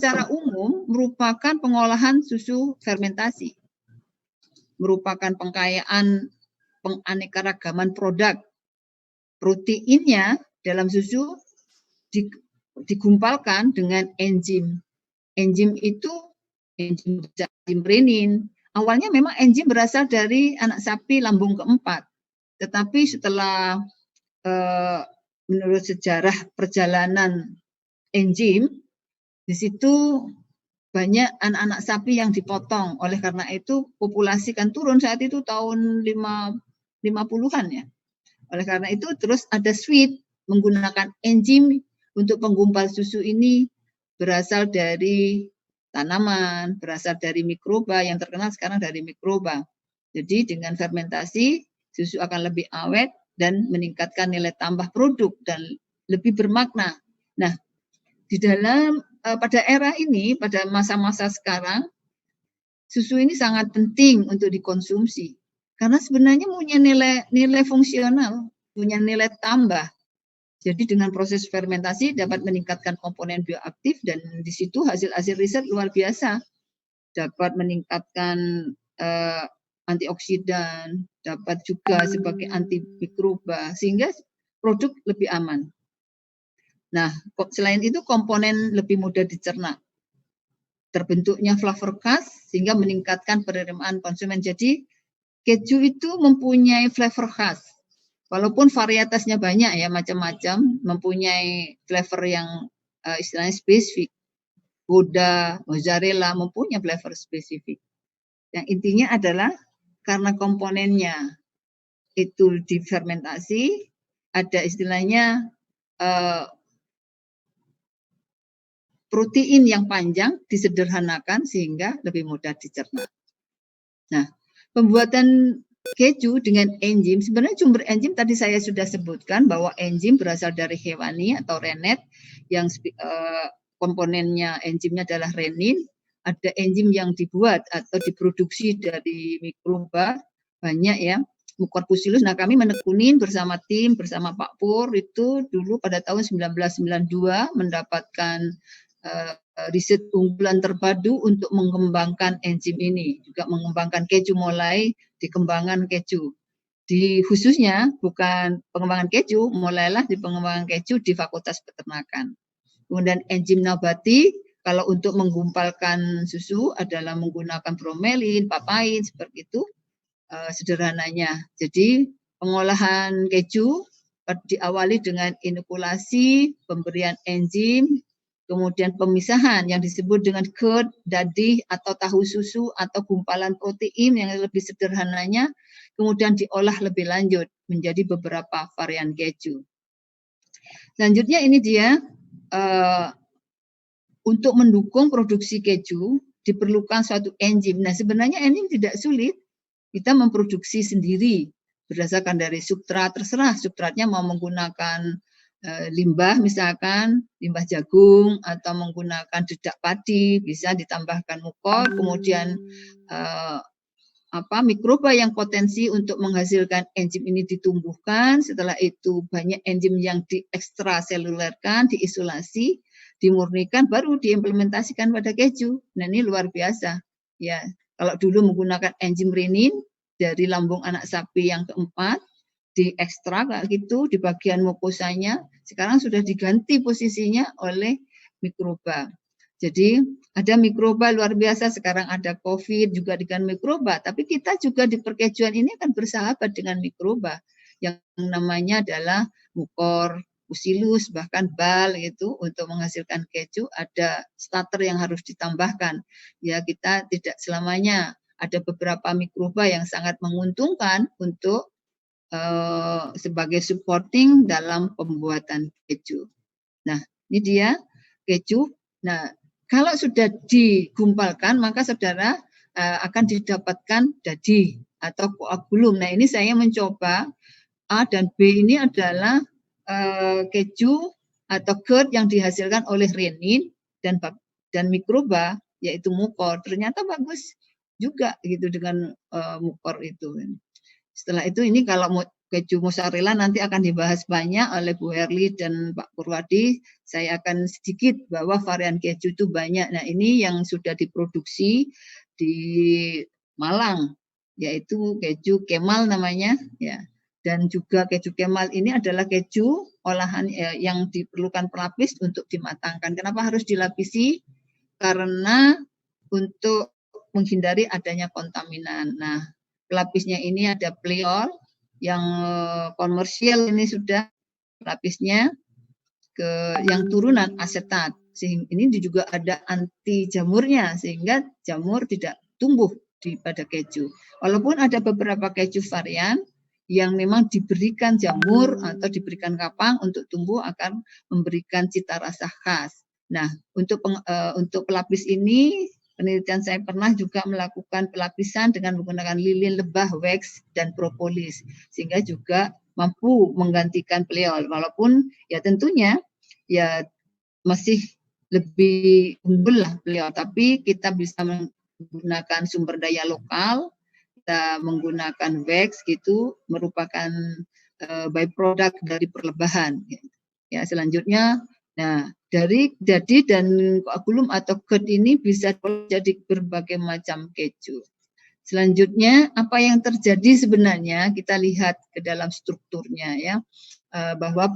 secara umum merupakan pengolahan susu fermentasi, merupakan pengkayaan penganekaragaman produk. Proteinnya dalam susu digumpalkan dengan enzim. Enzim itu enzim renin. Awalnya memang enzim berasal dari anak sapi lambung keempat, tetapi setelah menurut sejarah perjalanan enzim, di situ banyak anak-anak sapi yang dipotong. Oleh karena itu populasi kan turun saat itu tahun 50-an ya. Oleh karena itu terus ada switch menggunakan enzim untuk penggumpal susu ini berasal dari tanaman, berasal dari mikroba, yang terkenal sekarang dari mikroba. Jadi dengan fermentasi susu akan lebih awet dan meningkatkan nilai tambah produk dan lebih bermakna. Nah, di dalam pada era ini, pada masa-masa sekarang, susu ini sangat penting untuk dikonsumsi karena sebenarnya punya nilai fungsional, punya nilai tambah. Jadi dengan proses fermentasi dapat meningkatkan komponen bioaktif dan di situ hasil-hasil riset luar biasa. Dapat meningkatkan antioksidan, dapat juga sebagai antimikroba sehingga produk lebih aman. Nah, selain itu komponen lebih mudah dicerna. Terbentuknya flavor khas sehingga meningkatkan penerimaan konsumen. Jadi keju itu mempunyai flavor khas. Walaupun varietasnya banyak ya, macam-macam, mempunyai flavor yang istilahnya spesifik. Gouda, mozzarella mempunyai flavor spesifik. Yang intinya adalah karena komponennya itu difermentasi, ada istilahnya protein yang panjang disederhanakan sehingga lebih mudah dicerna. Nah, pembuatan keju dengan enzim, sebenarnya sumber enzim tadi saya sudah sebutkan bahwa enzim berasal dari hewani atau rennet yang komponennya enzimnya adalah renin. Ada enzim yang dibuat atau diproduksi dari mikroba banyak ya, Mucorpusculus. Nah, kami menekunin bersama tim, bersama Pak Pur itu dulu pada tahun 1992 mendapatkan riset unggulan terpadu untuk mengembangkan enzim ini, juga mengembangkan keju, mulai dikembangkan keju. Di khususnya bukan pengembangan keju, mulailah di pengembangan keju di Fakultas Peternakan. Kemudian enzim nabati, kalau untuk menggumpalkan susu adalah menggunakan bromelin, papain, seperti itu sederhananya. Jadi pengolahan keju diawali dengan inokulasi, pemberian enzim, kemudian pemisahan yang disebut dengan curd, dadih, atau tahu susu, atau gumpalan protein yang lebih sederhananya, kemudian diolah lebih lanjut menjadi beberapa varian keju. Selanjutnya ini dia, untuk mendukung produksi keju, diperlukan suatu enzim. Nah, sebenarnya enzim tidak sulit, kita memproduksi sendiri, berdasarkan dari substrat, terserah substratnya mau menggunakan limbah misalkan, limbah jagung atau menggunakan dedak padi, bisa ditambahkan mukor, kemudian mikroba yang potensi untuk menghasilkan enzim ini ditumbuhkan, setelah itu banyak enzim yang diekstraselulerkan, diisolasi, dimurnikan, baru diimplementasikan pada keju. Nah, ini luar biasa. Ya, kalau dulu menggunakan enzim renin dari lambung anak sapi yang keempat, diekstrak gitu di bagian mukosanya, sekarang sudah diganti posisinya oleh mikroba. Jadi ada mikroba luar biasa, sekarang ada COVID juga dengan mikroba, tapi kita juga di perkejuan ini akan bersahabat dengan mikroba yang namanya adalah Mucorpusculus, bahkan bal itu untuk menghasilkan keju ada starter yang harus ditambahkan. Ya, kita tidak selamanya, ada beberapa mikroba yang sangat menguntungkan untuk sebagai supporting dalam pembuatan keju. Nah, ini dia keju. Nah, kalau sudah digumpalkan, maka saudara akan didapatkan dadih atau koagulum. Nah, ini saya mencoba A dan B ini adalah keju atau curd yang dihasilkan oleh renin dan mikroba, yaitu mukor. Ternyata bagus juga gitu dengan mukor itu. Setelah itu ini kalau mau keju mozzarella nanti akan dibahas banyak oleh Bu Herli dan Pak Purwadi. Saya akan sedikit bahwa varian keju itu banyak. Nah, ini yang sudah diproduksi di Malang, yaitu keju Kemal namanya, ya. Dan juga keju Kemal ini adalah keju olahan yang diperlukan pelapis untuk dimatangkan. Kenapa harus dilapisi? Karena untuk menghindari adanya kontaminan. Nah, pelapisnya ini ada pliol yang komersial, ini sudah pelapisnya ke yang turunan asetat. Sehingga ini juga ada anti jamurnya sehingga jamur tidak tumbuh pada keju. Walaupun ada beberapa keju varian yang memang diberikan jamur atau diberikan kapang untuk tumbuh akan memberikan cita rasa khas. Nah, untuk pelapis ini penelitian saya pernah juga melakukan pelapisan dengan menggunakan lilin lebah, wax, dan propolis sehingga juga mampu menggantikan pliol. Walaupun ya tentunya ya masih lebih unggul lah pliol, tapi kita bisa menggunakan sumber daya lokal, kita menggunakan wax gitu, merupakan byproduct dari perlebahan. Ya, selanjutnya, nah dari dadi dan koagulum atau curd ini bisa jadi berbagai macam keju. Selanjutnya, apa yang terjadi sebenarnya kita lihat ke dalam strukturnya ya, bahwa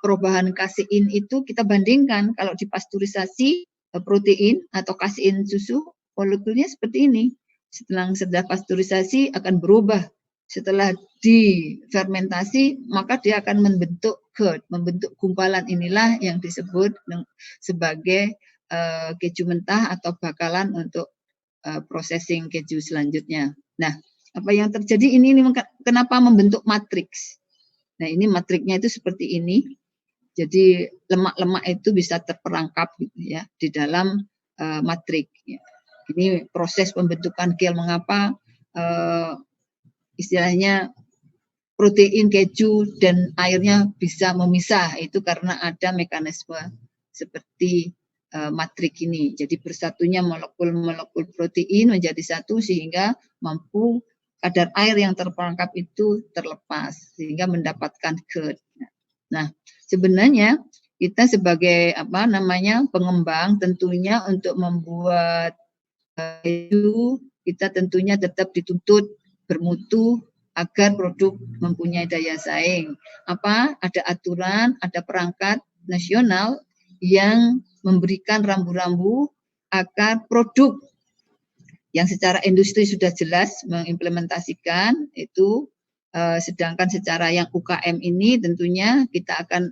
perubahan kasein itu kita bandingkan kalau dipasteurisasi protein atau kasein susu molekulnya seperti ini. Setelah pasteurisasi akan berubah. Setelah difermentasi maka dia akan membentuk curd, membentuk gumpalan. Inilah yang disebut sebagai keju mentah atau bakalan untuk processing keju selanjutnya. Nah, apa yang terjadi ini kenapa membentuk matriks? Nah, ini matriknya itu seperti ini. Jadi lemak-lemak itu bisa terperangkap gitu ya di dalam matrik. Ya. Ini proses pembentukan gel. Mengapa istilahnya protein keju dan airnya bisa memisah? Itu karena ada mekanisme seperti matrik ini. Jadi bersatunya molekul-molekul protein menjadi satu sehingga mampu kadar air yang terperangkap itu terlepas sehingga mendapatkan curd. Nah, sebenarnya kita sebagai pengembang tentunya untuk membuat keju kita tentunya tetap dituntut bermutu agar produk mempunyai daya saing. Ada aturan, ada perangkat nasional yang memberikan rambu-rambu agar produk yang secara industri sudah jelas mengimplementasikan itu, sedangkan secara yang UKM ini tentunya kita akan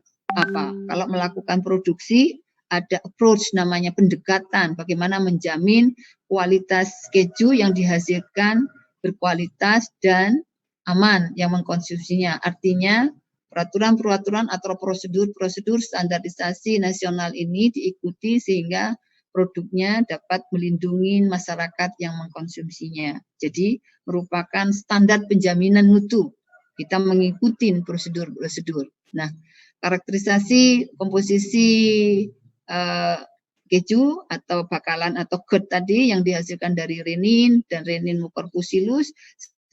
kalau melakukan produksi ada approach namanya pendekatan, bagaimana menjamin kualitas keju yang dihasilkan berkualitas dan aman yang mengkonsumsinya. Artinya peraturan-peraturan atau prosedur-prosedur standarisasi nasional ini diikuti sehingga produknya dapat melindungi masyarakat yang mengkonsumsinya. Jadi merupakan standar penjaminan mutu. Kita mengikuti prosedur-prosedur. Nah, karakterisasi komposisi keju atau bakalan atau curd tadi yang dihasilkan dari renin dan renin mucorpusilus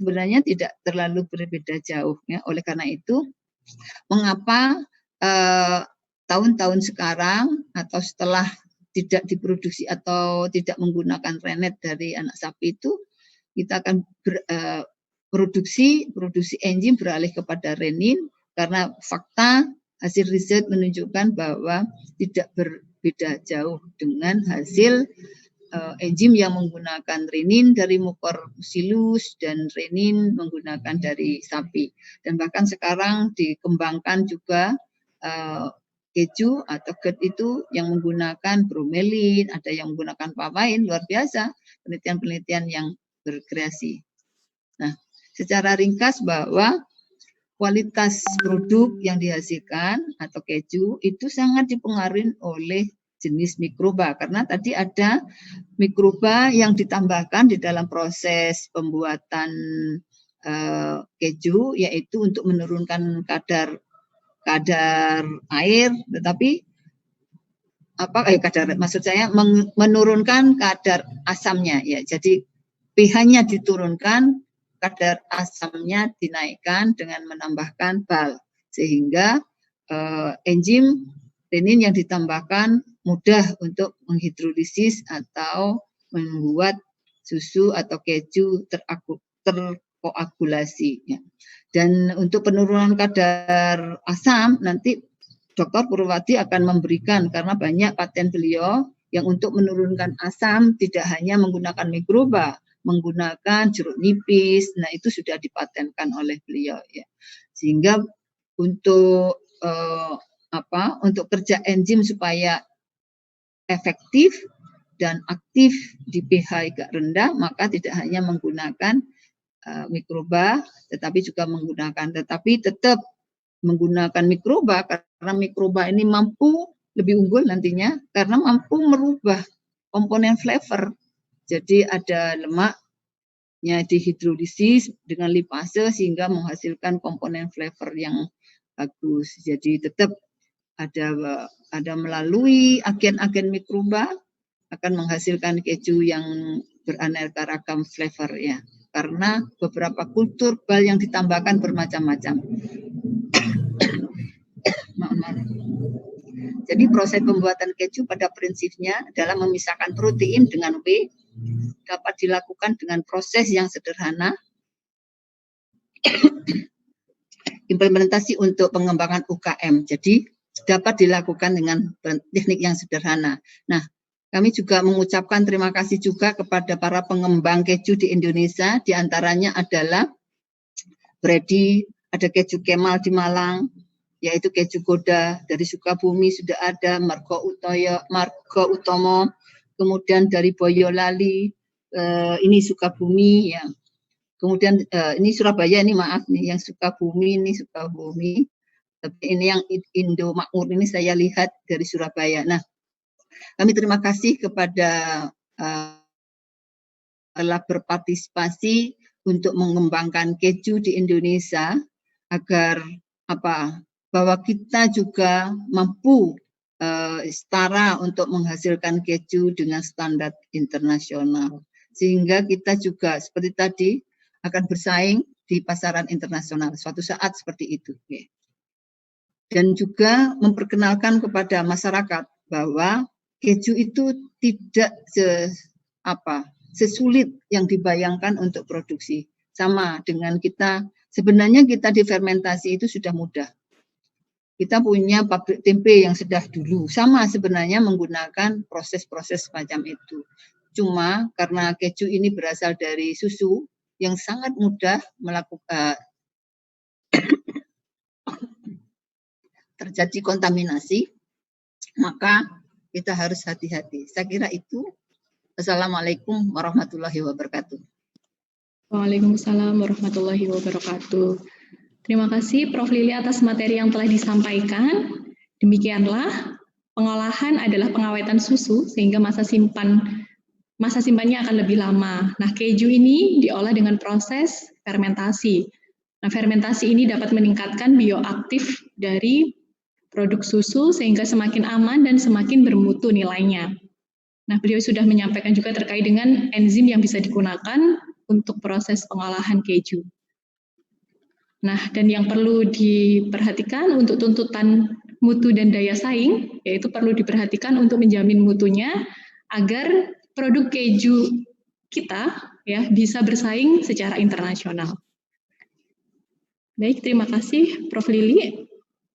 sebenarnya tidak terlalu berbeda jauh ya. Oleh karena itu, mengapa tahun-tahun sekarang atau setelah tidak diproduksi atau tidak menggunakan renet dari anak sapi itu kita akan produksi enzim beralih kepada renin karena fakta hasil riset menunjukkan bahwa tidak berbeda jauh dengan hasil enzim yang menggunakan renin dari mucorpusilus dan renin menggunakan dari sapi. Dan bahkan sekarang dikembangkan juga keju atau curd itu yang menggunakan bromelin, ada yang menggunakan papain, luar biasa penelitian-penelitian yang berkreasi. Nah, secara ringkas bahwa kualitas produk yang dihasilkan atau keju itu sangat dipengaruhi oleh jenis mikroba karena tadi ada mikroba yang ditambahkan di dalam proses pembuatan keju yaitu untuk menurunkan kadar air, tetapi maksud saya menurunkan kadar asamnya ya. Jadi pH-nya diturunkan kadar asamnya dinaikkan dengan menambahkan bal, sehingga enzim renin yang ditambahkan mudah untuk menghidrolisis atau membuat susu atau keju terkoagulasi. Ya. Dan untuk penurunan kadar asam nanti Dr. Purwati akan memberikan, karena banyak paten beliau yang untuk menurunkan asam tidak hanya menggunakan mikroba, menggunakan jeruk nipis. Nah, itu sudah dipatenkan oleh beliau ya. Sehingga untuk untuk kerja enzim supaya efektif dan aktif di pH agak rendah, maka tidak hanya menggunakan mikroba, tetapi juga tetap menggunakan mikroba, karena mikroba ini mampu lebih unggul nantinya karena mampu merubah komponen flavor. Jadi ada lemaknya dihidrolisis dengan lipase sehingga menghasilkan komponen flavor yang bagus. Jadi tetap ada melalui agen-agen mikroba akan menghasilkan keju yang beraneka ragam flavor ya. Karena beberapa kultur bal yang ditambahkan bermacam-macam. Jadi proses pembuatan keju pada prinsipnya adalah memisahkan protein dengan whey, dapat dilakukan dengan proses yang sederhana. Implementasi untuk pengembangan UKM. Jadi dapat dilakukan dengan teknik yang sederhana. Nah, kami juga mengucapkan terima kasih juga kepada para pengembang keju di Indonesia. Di antaranya adalah Brady, ada keju Kemal di Malang, yaitu keju Goda. Dari Sukabumi sudah ada Margo Utomo, kemudian dari Boyolali, ini Sukabumi ya. Kemudian ini Surabaya, ini maaf nih, yang Sukabumi ini Sukabumi. Tapi ini yang Indo Makmur ini saya lihat dari Surabaya. Nah, kami terima kasih kepada telah berpartisipasi untuk mengembangkan keju di Indonesia agar bahwa kita juga mampu setara untuk menghasilkan keju dengan standar internasional, sehingga kita juga seperti tadi akan bersaing di pasaran internasional suatu saat seperti itu. Dan juga memperkenalkan kepada masyarakat bahwa keju itu tidak sesulit yang dibayangkan untuk produksi. Sama dengan sebenarnya kita difermentasi itu sudah mudah. Kita punya pabrik tempe yang sudah dulu, sama sebenarnya menggunakan proses-proses semacam itu. Cuma karena keju ini berasal dari susu yang sangat mudah melakukan terjadi kontaminasi, maka kita harus hati-hati. Saya kira itu. Assalamualaikum warahmatullahi wabarakatuh. Waalaikumsalam warahmatullahi wabarakatuh. Terima kasih Prof. Lili atas materi yang telah disampaikan. Demikianlah, pengolahan adalah pengawetan susu sehingga masa simpannya akan lebih lama. Nah, keju ini diolah dengan proses fermentasi. Nah, fermentasi ini dapat meningkatkan bioaktif dari produk susu sehingga semakin aman dan semakin bermutu nilainya. Nah, beliau sudah menyampaikan juga terkait dengan enzim yang bisa digunakan untuk proses pengolahan keju. Nah, dan yang perlu diperhatikan untuk tuntutan mutu dan daya saing, yaitu perlu diperhatikan untuk menjamin mutunya agar produk keju kita ya bisa bersaing secara internasional. Baik, terima kasih Prof. Lili.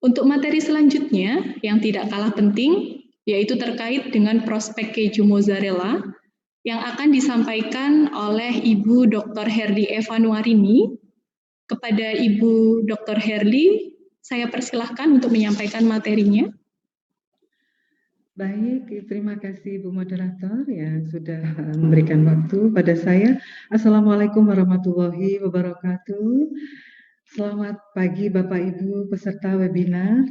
Untuk materi selanjutnya yang tidak kalah penting, yaitu terkait dengan prospek keju mozzarella yang akan disampaikan oleh Ibu Dr. Herli Evanuarini. Kepada Ibu Dr. Herli, saya persilahkan untuk menyampaikan materinya. Baik, terima kasih Bu Moderator yang sudah memberikan waktu pada saya. Assalamualaikum warahmatullahi wabarakatuh. Selamat pagi Bapak Ibu peserta webinar.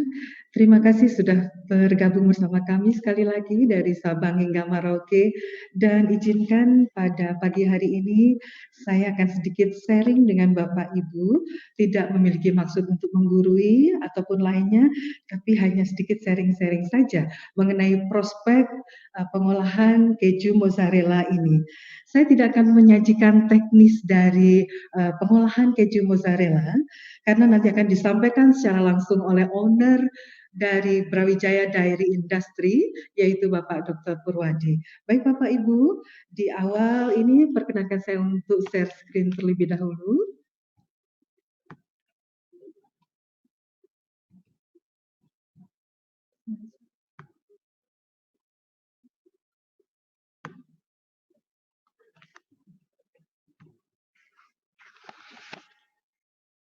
Terima kasih sudah bergabung bersama kami sekali lagi dari Sabang hingga Merauke, dan izinkan pada pagi hari ini saya akan sedikit sharing dengan Bapak Ibu, tidak memiliki maksud untuk menggurui ataupun lainnya, tapi hanya sedikit sharing-sharing saja mengenai prospek pengolahan keju mozzarella ini. Saya tidak akan menyajikan teknis dari pengolahan keju mozzarella, karena nanti akan disampaikan secara langsung oleh owner dari Brawijaya Dairy Industry, yaitu Bapak Dr. Purwadi. Baik Bapak Ibu, di awal ini perkenankan saya untuk share screen terlebih dahulu.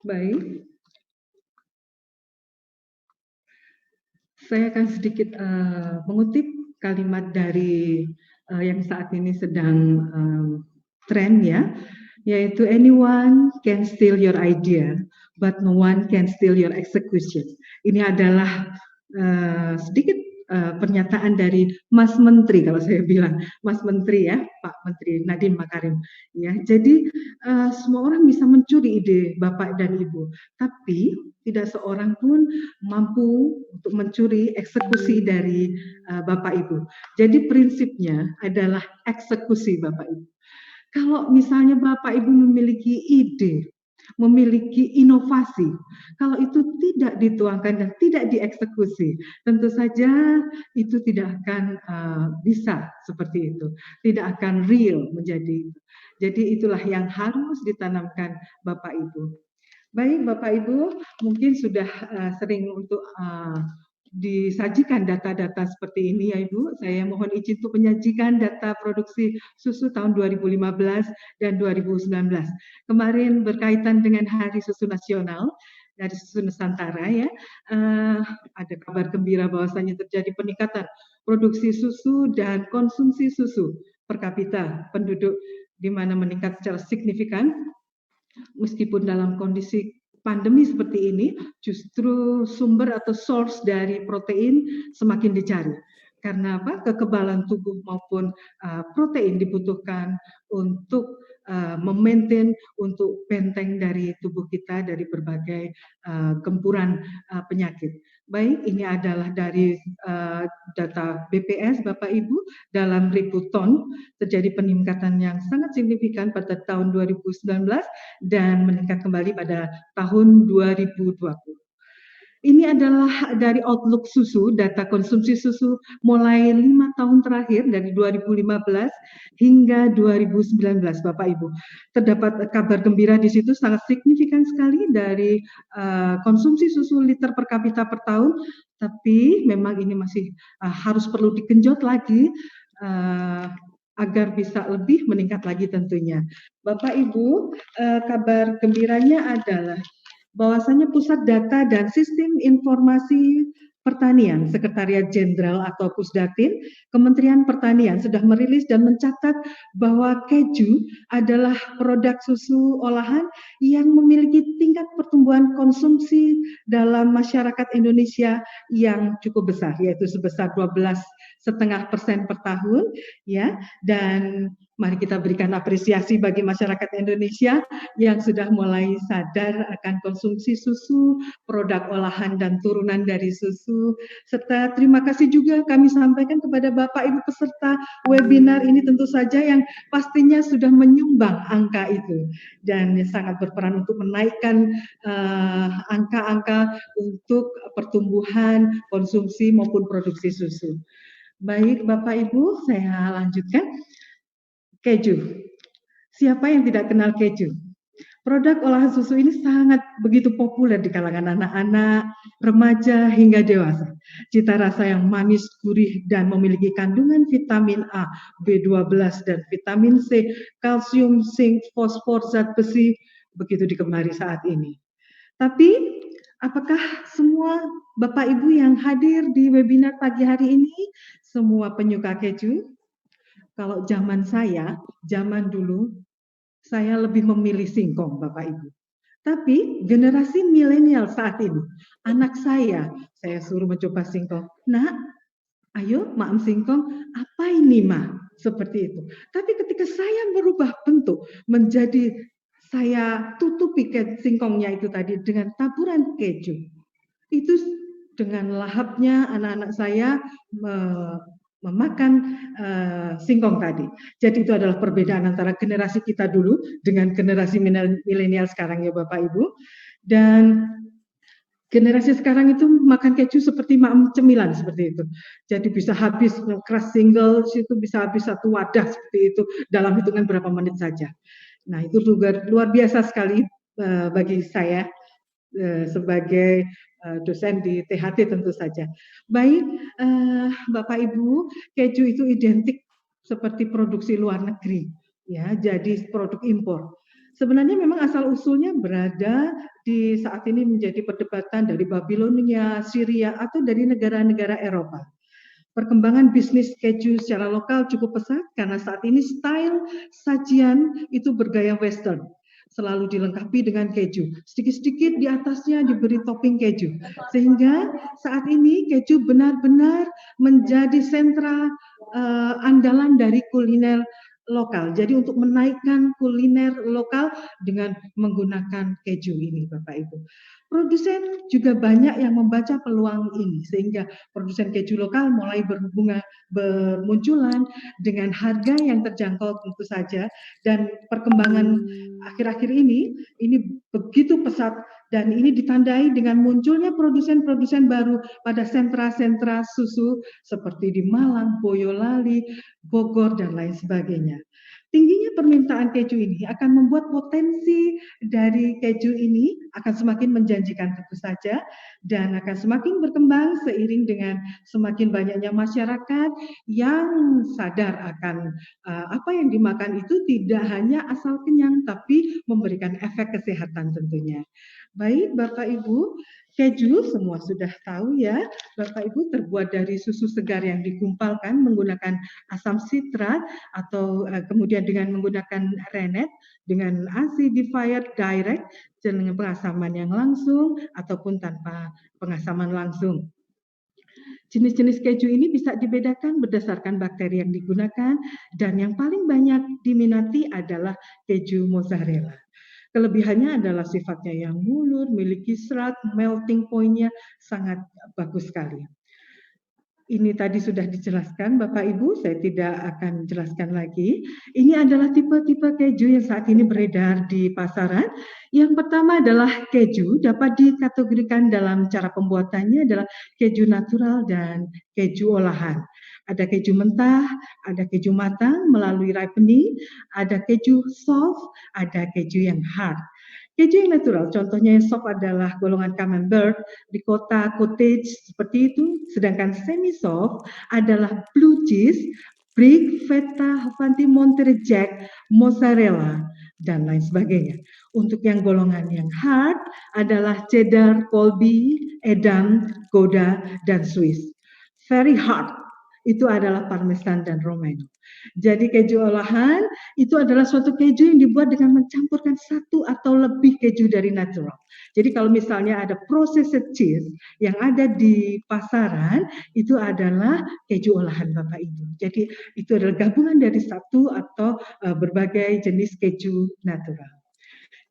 Baik, saya akan sedikit mengutip kalimat dari yang saat ini sedang tren ya, yaitu anyone can steal your idea, but no one can steal your execution. Ini adalah sedikit pernyataan dari Mas Menteri, kalau saya bilang Mas Menteri ya, Pak Menteri Nadiem Makarim. Ya, jadi semua orang bisa mencuri ide Bapak dan Ibu, tapi tidak seorang pun mampu untuk mencuri eksekusi dari Bapak Ibu. Jadi prinsipnya adalah eksekusi Bapak Ibu. Kalau misalnya Bapak Ibu memiliki ide, memiliki inovasi, kalau itu tidak dituangkan dan tidak dieksekusi, tentu saja itu tidak akan bisa seperti itu, tidak akan real menjadi itu. Jadi itulah yang harus ditanamkan Bapak Ibu. Baik Bapak Ibu, mungkin sudah sering untuk disajikan data-data seperti ini ya Ibu. Saya mohon izin untuk menyajikan data produksi susu tahun 2015 dan 2019. Kemarin berkaitan dengan Hari Susu Nasional dari Susu Nusantara ya, ada kabar gembira bahwasanya terjadi peningkatan produksi susu dan konsumsi susu per kapita penduduk, di mana meningkat secara signifikan meskipun dalam kondisi pandemi seperti ini, justru sumber atau source dari protein semakin dicari. Karena apa? Kekebalan tubuh maupun protein dibutuhkan untuk memaintain, untuk benteng dari tubuh kita dari berbagai gempuran penyakit. Baik, ini adalah dari data BPS Bapak Ibu, dalam ribu ton terjadi peningkatan yang sangat signifikan pada tahun 2019 dan meningkat kembali pada tahun 2020. Ini adalah dari Outlook Susu, data konsumsi susu mulai 5 tahun terakhir dari 2015 hingga 2019, Bapak Ibu. Terdapat kabar gembira di situ sangat signifikan sekali dari konsumsi susu liter per kapita per tahun, tapi memang ini masih harus perlu digenjot lagi agar bisa lebih meningkat lagi tentunya. Bapak Ibu, kabar gembiranya adalah bahwasanya Pusat Data dan Sistem Informasi Pertanian, Sekretariat Jenderal atau Pusdatin, Kementerian Pertanian sudah merilis dan mencatat bahwa keju adalah produk susu olahan yang memiliki tingkat pertumbuhan konsumsi dalam masyarakat Indonesia yang cukup besar, yaitu sebesar 12,5% per tahun, ya. Dan mari kita berikan apresiasi bagi masyarakat Indonesia yang sudah mulai sadar akan konsumsi susu, produk olahan dan turunan dari susu, serta terima kasih juga kami sampaikan kepada Bapak Ibu peserta webinar ini tentu saja yang pastinya sudah menyumbang angka itu dan sangat berperan untuk menaikkan angka-angka untuk pertumbuhan konsumsi maupun produksi susu. Baik Bapak Ibu, saya lanjutkan. Keju. Siapa yang tidak kenal keju? Produk olahan susu ini sangat begitu populer di kalangan anak-anak, remaja, hingga dewasa. Cita rasa yang manis, gurih, dan memiliki kandungan vitamin A, B12, dan vitamin C, kalsium, zinc, fosfor, zat besi, begitu digemari saat ini. Tapi, apakah semua Bapak Ibu yang hadir di webinar pagi hari ini, semua penyuka keju? Kalau zaman dulu, saya lebih memilih singkong, Bapak Ibu. Tapi generasi milenial saat ini, anak saya suruh mencoba singkong. Nak, ayo maem singkong, apa ini Ma? Seperti itu. Tapi ketika saya merubah bentuk menjadi saya tutupi singkongnya itu tadi dengan taburan keju, itu dengan lahapnya anak-anak saya memakan singkong tadi. Jadi itu adalah perbedaan antara generasi kita dulu dengan generasi milenial sekarang ya Bapak Ibu. Dan generasi sekarang itu makan keju seperti makan cemilan seperti itu. Jadi bisa habis crush single itu bisa habis satu wadah seperti itu dalam hitungan berapa menit saja. Nah itu juga luar biasa sekali bagi saya sebagai dosen di THT tentu saja. Baik, Bapak Ibu, keju itu identik seperti produksi luar negeri, ya, jadi produk impor. Sebenarnya memang asal usulnya berada di saat ini menjadi perdebatan dari Babilonia, Syria, atau dari negara-negara Eropa. Perkembangan bisnis keju secara lokal cukup pesat karena saat ini style sajian itu bergaya western, selalu dilengkapi dengan keju. Sedikit-sedikit di atasnya diberi topping keju. Sehingga saat ini keju benar-benar menjadi sentra andalan dari kuliner lokal. Jadi untuk menaikkan kuliner lokal dengan menggunakan keju ini Bapak Ibu. Produsen juga banyak yang membaca peluang ini sehingga produsen keju lokal mulai bermunculan dengan harga yang terjangkau tentu saja, dan perkembangan akhir-akhir ini begitu pesat dan ini ditandai dengan munculnya produsen-produsen baru pada sentra-sentra susu seperti di Malang, Boyolali, Bogor dan lain sebagainya. Tingginya permintaan keju ini akan membuat potensi dari keju ini akan semakin menjanjikan tentu saja dan akan semakin berkembang seiring dengan semakin banyaknya masyarakat yang sadar akan apa yang dimakan itu tidak hanya asal kenyang tapi memberikan efek kesehatan tentunya. Baik Bapak Ibu, keju semua sudah tahu ya, Bapak Ibu, terbuat dari susu segar yang digumpalkan menggunakan asam sitrat atau kemudian dengan menggunakan rennet dengan acidifier direct dengan pengasaman yang langsung ataupun tanpa pengasaman langsung. Jenis-jenis keju ini bisa dibedakan berdasarkan bakteri yang digunakan dan yang paling banyak diminati adalah keju mozzarella. Kelebihannya adalah sifatnya yang mulur, memiliki serat, melting point-nya sangat bagus sekali. Ini tadi sudah dijelaskan Bapak Ibu, saya tidak akan jelaskan lagi. Ini adalah tipe-tipe keju yang saat ini beredar di pasaran. Yang pertama adalah keju dapat dikategorikan dalam cara pembuatannya adalah keju natural dan keju olahan. Ada keju mentah, ada keju matang melalui ripening, ada keju soft, ada keju yang hard. Keju yang natural, contohnya yang soft adalah golongan camembert, ricotta, cottage, seperti itu. Sedangkan semi-soft adalah blue cheese, brie, feta, Havanti, Monterey Jack, mozzarella, dan lain sebagainya. Untuk yang golongan yang hard adalah cheddar, Colby, Edam, Gouda, dan Swiss. Very hard. Itu adalah parmesan dan romano. Jadi keju olahan itu adalah suatu keju yang dibuat dengan mencampurkan satu atau lebih keju dari natural. Jadi kalau misalnya ada processed cheese yang ada di pasaran, itu adalah keju olahan Bapak Ibu. Jadi itu adalah gabungan dari satu atau berbagai jenis keju natural.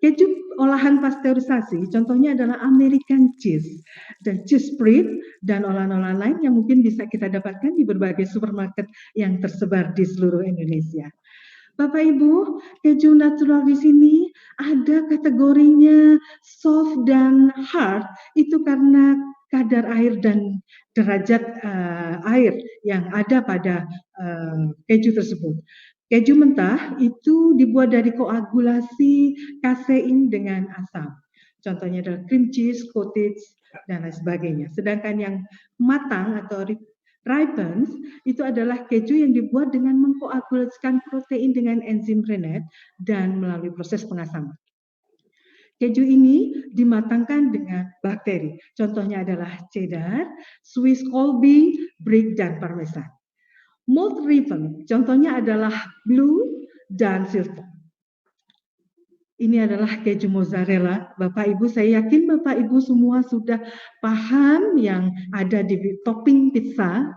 Keju olahan pasteurisasi, contohnya adalah American cheese dan cheese spread dan olahan-olahan lain yang mungkin bisa kita dapatkan di berbagai supermarket yang tersebar di seluruh Indonesia. Bapak Ibu, keju natural di sini ada kategorinya soft dan hard, itu karena kadar air dan derajat air yang ada pada keju tersebut. Keju mentah itu dibuat dari koagulasi kasein dengan asam. Contohnya adalah cream cheese, cottage, dan lain sebagainya. Sedangkan yang matang atau ripened itu adalah keju yang dibuat dengan mengkoagulasikan protein dengan enzim rennet dan melalui proses pengasaman. Keju ini dimatangkan dengan bakteri. Contohnya adalah cheddar, Swiss Colby, brie, dan parmesan. Malt ripened, contohnya adalah blue dan Stilton. Ini adalah keju mozzarella. Bapak Ibu, saya yakin Bapak Ibu semua sudah paham yang ada di topping pizza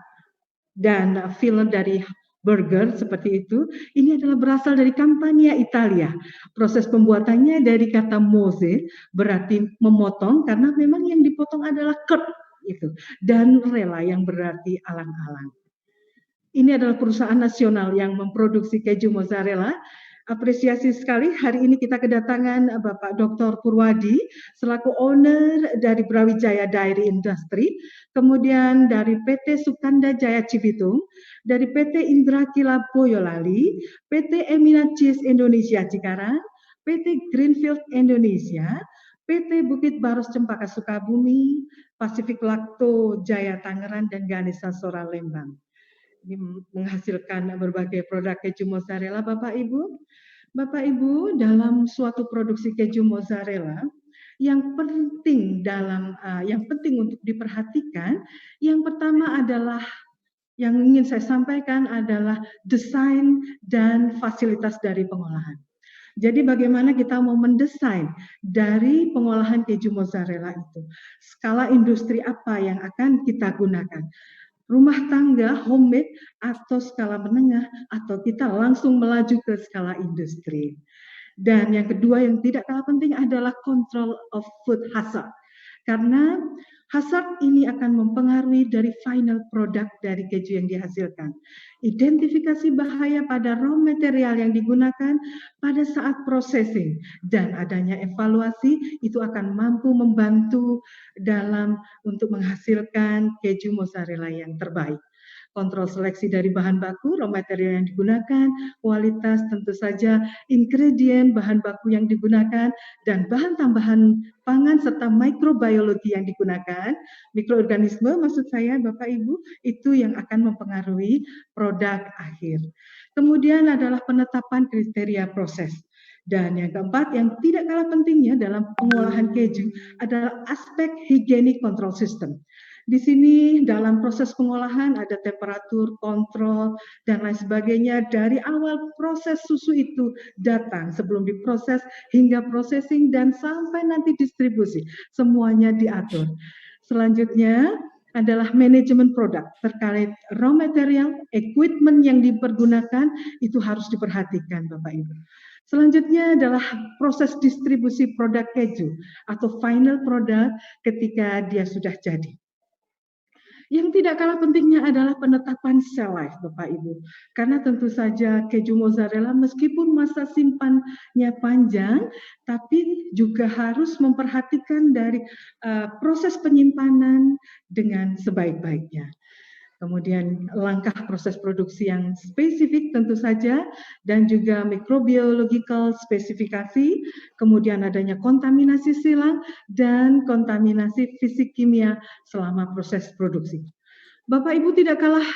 dan filler dari burger seperti itu. Ini adalah berasal dari Campania, Italia. Proses pembuatannya dari kata mozze, berarti memotong, karena memang yang dipotong adalah cut itu, dan rela yang berarti alang-alang. Ini adalah perusahaan nasional yang memproduksi keju mozzarella. Apresiasi sekali, hari ini kita kedatangan Bapak Dr. Purwadi selaku owner dari Brawijaya Dairy Industry, kemudian dari PT Sukanda Jaya Cibitung, dari PT Indra Kila Boyolali, PT Eminat Cheese Indonesia Cikarang, PT Greenfield Indonesia, PT Bukit Baros Cempaka Sukabumi, Pacific Lacto Jaya Tangerang, dan Ganesha Sora Lembang. Ini menghasilkan berbagai produk keju mozzarella, Bapak Ibu. Bapak Ibu, dalam suatu produksi keju mozzarella, yang penting untuk diperhatikan, yang pertama adalah yang ingin saya sampaikan adalah desain dan fasilitas dari pengolahan. Jadi bagaimana kita mau mendesain dari pengolahan keju mozzarella itu? Skala industri apa yang akan kita gunakan? Rumah tangga, homemade, atau skala menengah, atau kita langsung melaju ke skala industri. Dan yang kedua yang tidak kalah penting adalah control of food hazard. Karena hazard ini akan mempengaruhi dari final product dari keju yang dihasilkan. Identifikasi bahaya pada raw material yang digunakan pada saat processing dan adanya evaluasi itu akan mampu membantu dalam untuk menghasilkan keju mozzarella yang terbaik. Kontrol seleksi dari bahan baku, raw material yang digunakan, kualitas tentu saja, ingredient, bahan baku yang digunakan, dan bahan tambahan pangan serta mikrobiologi yang digunakan, mikroorganisme maksud saya Bapak Ibu, itu yang akan mempengaruhi produk akhir. Kemudian adalah penetapan kriteria proses. Dan yang keempat, yang tidak kalah pentingnya dalam pengolahan keju adalah aspek higienik control system. Di sini dalam proses pengolahan ada temperatur, kontrol, dan lain sebagainya dari awal proses susu itu datang sebelum diproses hingga processing dan sampai nanti distribusi. Semuanya diatur. Selanjutnya adalah manajemen produk terkait raw material, equipment yang dipergunakan itu harus diperhatikan Bapak Ibu. Selanjutnya adalah proses distribusi produk keju atau final product ketika dia sudah jadi. Yang tidak kalah pentingnya adalah penetapan shelf life, Bapak Ibu. Karena tentu saja keju mozzarella meskipun masa simpannya panjang, tapi juga harus memperhatikan dari proses penyimpanan dengan sebaik-baiknya. Kemudian langkah proses produksi yang spesifik tentu saja, dan juga microbiological spesifikasi, kemudian adanya kontaminasi silang, dan kontaminasi fisik kimia selama proses produksi. Bapak Ibu, tidak kalah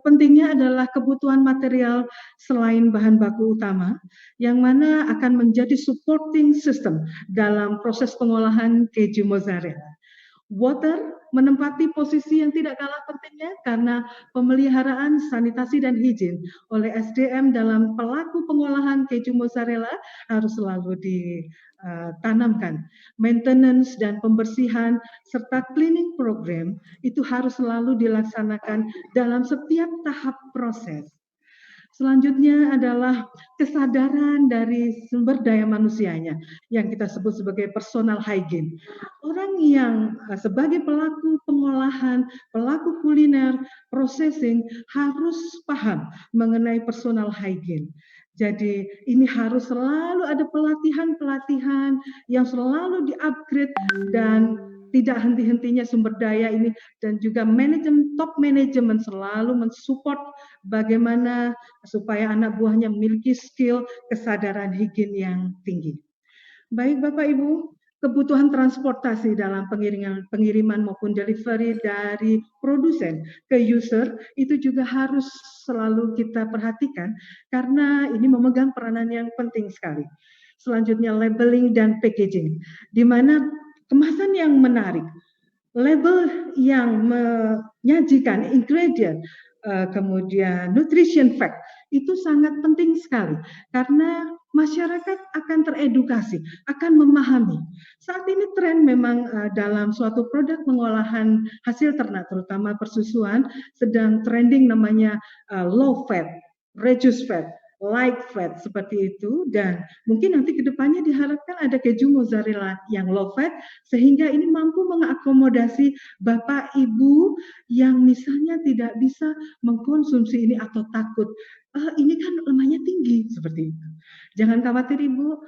pentingnya adalah kebutuhan material selain bahan baku utama, yang mana akan menjadi supporting system dalam proses pengolahan keju mozzarella. Water menempati posisi yang tidak kalah pentingnya karena pemeliharaan sanitasi dan higien oleh SDM dalam pelaku pengolahan keju mozzarella harus selalu ditanamkan. Maintenance dan pembersihan serta cleaning program itu harus selalu dilaksanakan dalam setiap tahap proses. Selanjutnya adalah kesadaran dari sumber daya manusianya yang kita sebut sebagai personal hygiene. Orang yang sebagai pelaku pengolahan, pelaku kuliner, processing harus paham mengenai personal hygiene. Jadi ini harus selalu ada pelatihan-pelatihan yang selalu di-upgrade dan tidak henti-hentinya sumber daya ini, dan juga manajemen, top manajemen selalu mensupport bagaimana supaya anak buahnya memiliki skill kesadaran higien yang tinggi. Baik Bapak Ibu, kebutuhan transportasi dalam pengiriman maupun delivery dari produsen ke user itu juga harus selalu kita perhatikan karena ini memegang peranan yang penting sekali. Selanjutnya labeling dan packaging, di mana kemasan yang menarik, label yang menyajikan ingredient, kemudian nutrition fact, itu sangat penting sekali karena masyarakat akan teredukasi, akan memahami. Saat ini tren memang dalam suatu produk pengolahan hasil ternak, terutama persusuan, sedang trending namanya low fat, reduced fat, light fat seperti itu, dan mungkin nanti kedepannya diharapkan ada keju mozzarella yang low fat sehingga ini mampu mengakomodasi bapak ibu yang misalnya tidak bisa mengkonsumsi ini atau takut ini kan lemaknya tinggi seperti itu. Jangan khawatir ibu,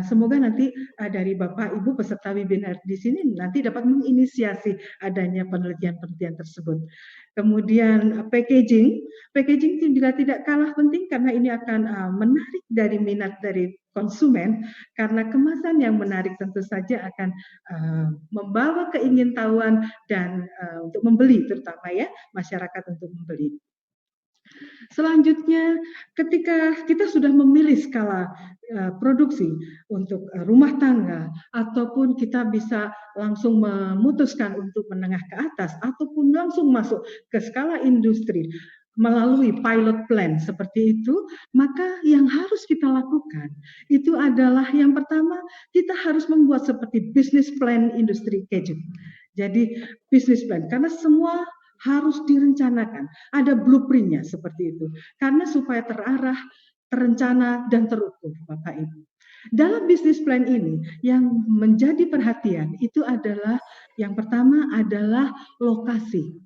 semoga nanti dari bapak ibu peserta webinar di sini nanti dapat menginisiasi adanya penelitian-penelitian tersebut. Kemudian packaging itu juga tidak kalah penting karena ini akan menarik dari minat dari konsumen karena kemasan yang menarik tentu saja akan membawa keingintahuan dan untuk membeli terutama ya masyarakat untuk membeli. Selanjutnya, ketika kita sudah memilih skala produksi untuk rumah tangga, ataupun kita bisa langsung memutuskan untuk menengah ke atas, ataupun langsung masuk ke skala industri melalui pilot plan seperti itu, maka yang harus kita lakukan itu adalah yang pertama, kita harus membuat seperti business plan industri keju. Jadi business plan, karena semua harus direncanakan, ada blueprintnya seperti itu, karena supaya terarah, terencana, dan terukur, Bapak Ibu. Dalam bisnis plan ini, yang menjadi perhatian itu adalah, yang pertama adalah lokasi,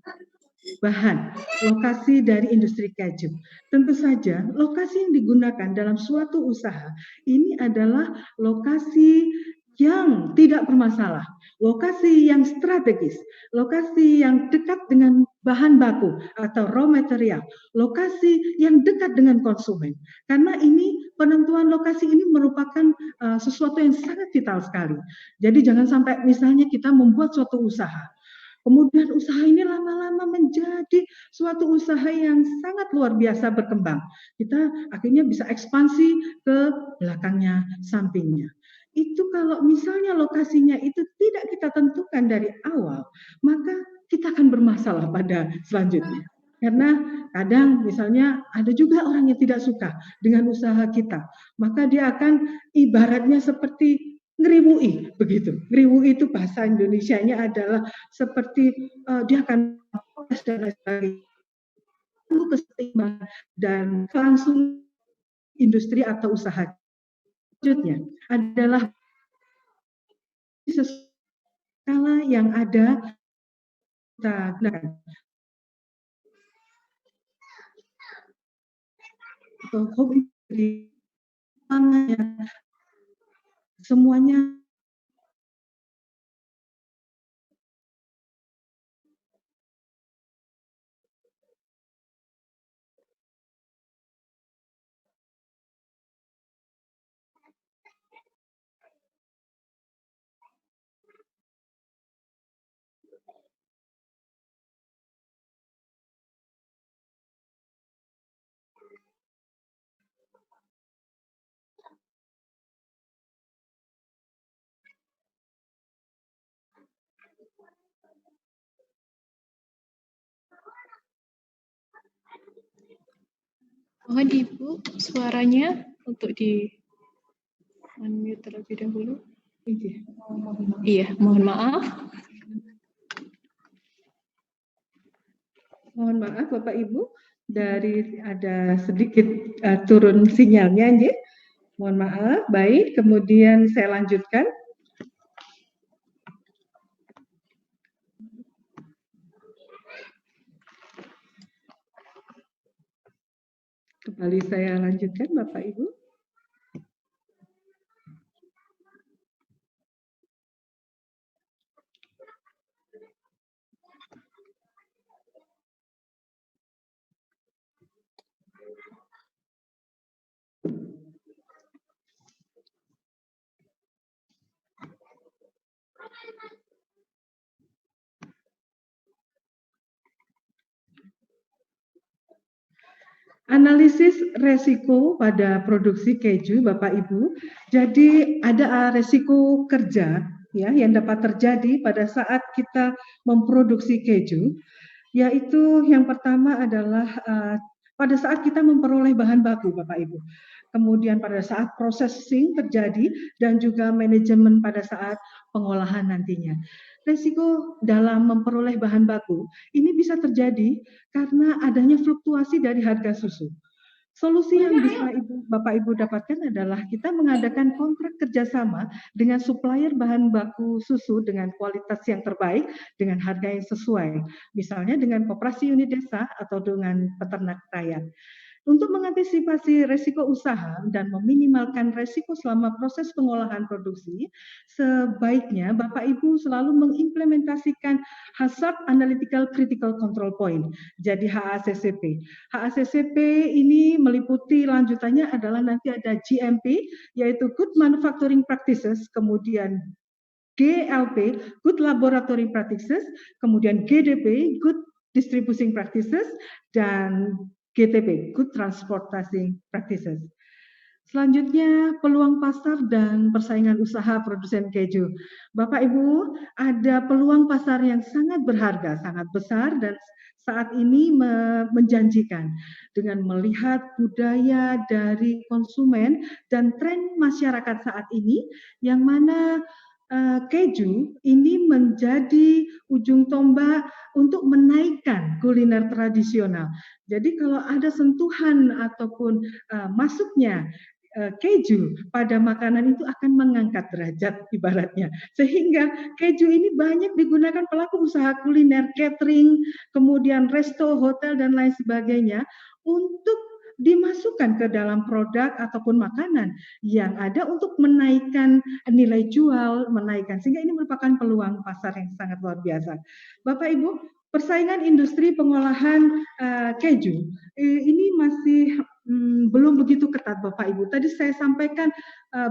bahan, lokasi dari industri keju. Tentu saja, lokasi yang digunakan dalam suatu usaha, ini adalah lokasi yang tidak bermasalah, lokasi yang strategis, lokasi yang dekat dengan bahan baku atau raw material, lokasi yang dekat dengan konsumen. Karena ini penentuan lokasi ini merupakan sesuatu yang sangat vital sekali. Jadi jangan sampai misalnya kita membuat suatu usaha, kemudian usaha ini lama-lama menjadi suatu usaha yang sangat luar biasa berkembang. Kita akhirnya bisa ekspansi ke belakangnya, sampingnya. Itu kalau misalnya lokasinya itu tidak kita tentukan dari awal, maka kita akan bermasalah pada selanjutnya. Karena kadang misalnya ada juga orang yang tidak suka dengan usaha kita, maka dia akan ibaratnya seperti ngeriwui begitu. Ngeriwui itu bahasa Indonesianya adalah seperti dia akan dan lain sebagainya. Keseimbangan dan langsung industri atau usaha. Selanjutnya adalah skala yang ada kita gunakan. Hobi semuanya Mohon Ibu suaranya untuk di unmute terlebih dahulu. Iya, mohon maaf. Mohon maaf Bapak Ibu, dari ada sedikit turun sinyalnya, nggih. Mohon maaf. Baik, kemudian saya lanjutkan. Kembali saya lanjutkan Bapak Ibu. Analisis resiko pada produksi keju, Bapak Ibu. Jadi ada resiko kerja ya yang dapat terjadi pada saat kita memproduksi keju, yaitu yang pertama adalah pada saat kita memperoleh bahan baku, Bapak Ibu. Kemudian pada saat processing terjadi dan juga manajemen pada saat pengolahan nantinya. Resiko dalam memperoleh bahan baku ini bisa terjadi karena adanya fluktuasi dari harga susu. Solusi yang bisa Bapak Ibu dapatkan adalah kita mengadakan kontrak kerjasama dengan supplier bahan baku susu dengan kualitas yang terbaik dengan harga yang sesuai. Misalnya dengan koperasi unit desa atau dengan peternak rakyat. Untuk mengantisipasi resiko usaha dan meminimalkan resiko selama proses pengolahan produksi, sebaiknya Bapak Ibu selalu mengimplementasikan Hazard Analytical Critical Control Point, jadi HACCP. HACCP ini meliputi lanjutannya adalah nanti ada GMP, yaitu Good Manufacturing Practices, kemudian GLP, Good Laboratory Practices, kemudian GDP, Good Distributing Practices, dan GTP, Good Transportation Practices. Selanjutnya, peluang pasar dan persaingan usaha produsen keju. Bapak Ibu, ada peluang pasar yang sangat berharga, sangat besar dan saat ini menjanjikan dengan melihat budaya dari konsumen dan tren masyarakat saat ini yang mana keju ini menjadi ujung tombak untuk menaikkan kuliner tradisional. Jadi kalau ada sentuhan ataupun masuknya keju pada makanan itu akan mengangkat derajat ibaratnya. Sehingga keju ini banyak digunakan pelaku usaha kuliner, catering, kemudian resto, hotel, dan lain sebagainya untuk dimasukkan ke dalam produk ataupun makanan yang ada untuk menaikkan nilai jual, menaikkan, sehingga ini merupakan peluang pasar yang sangat luar biasa. Bapak Ibu, persaingan industri pengolahan keju ini masih belum begitu ketat Bapak Ibu. Tadi saya sampaikan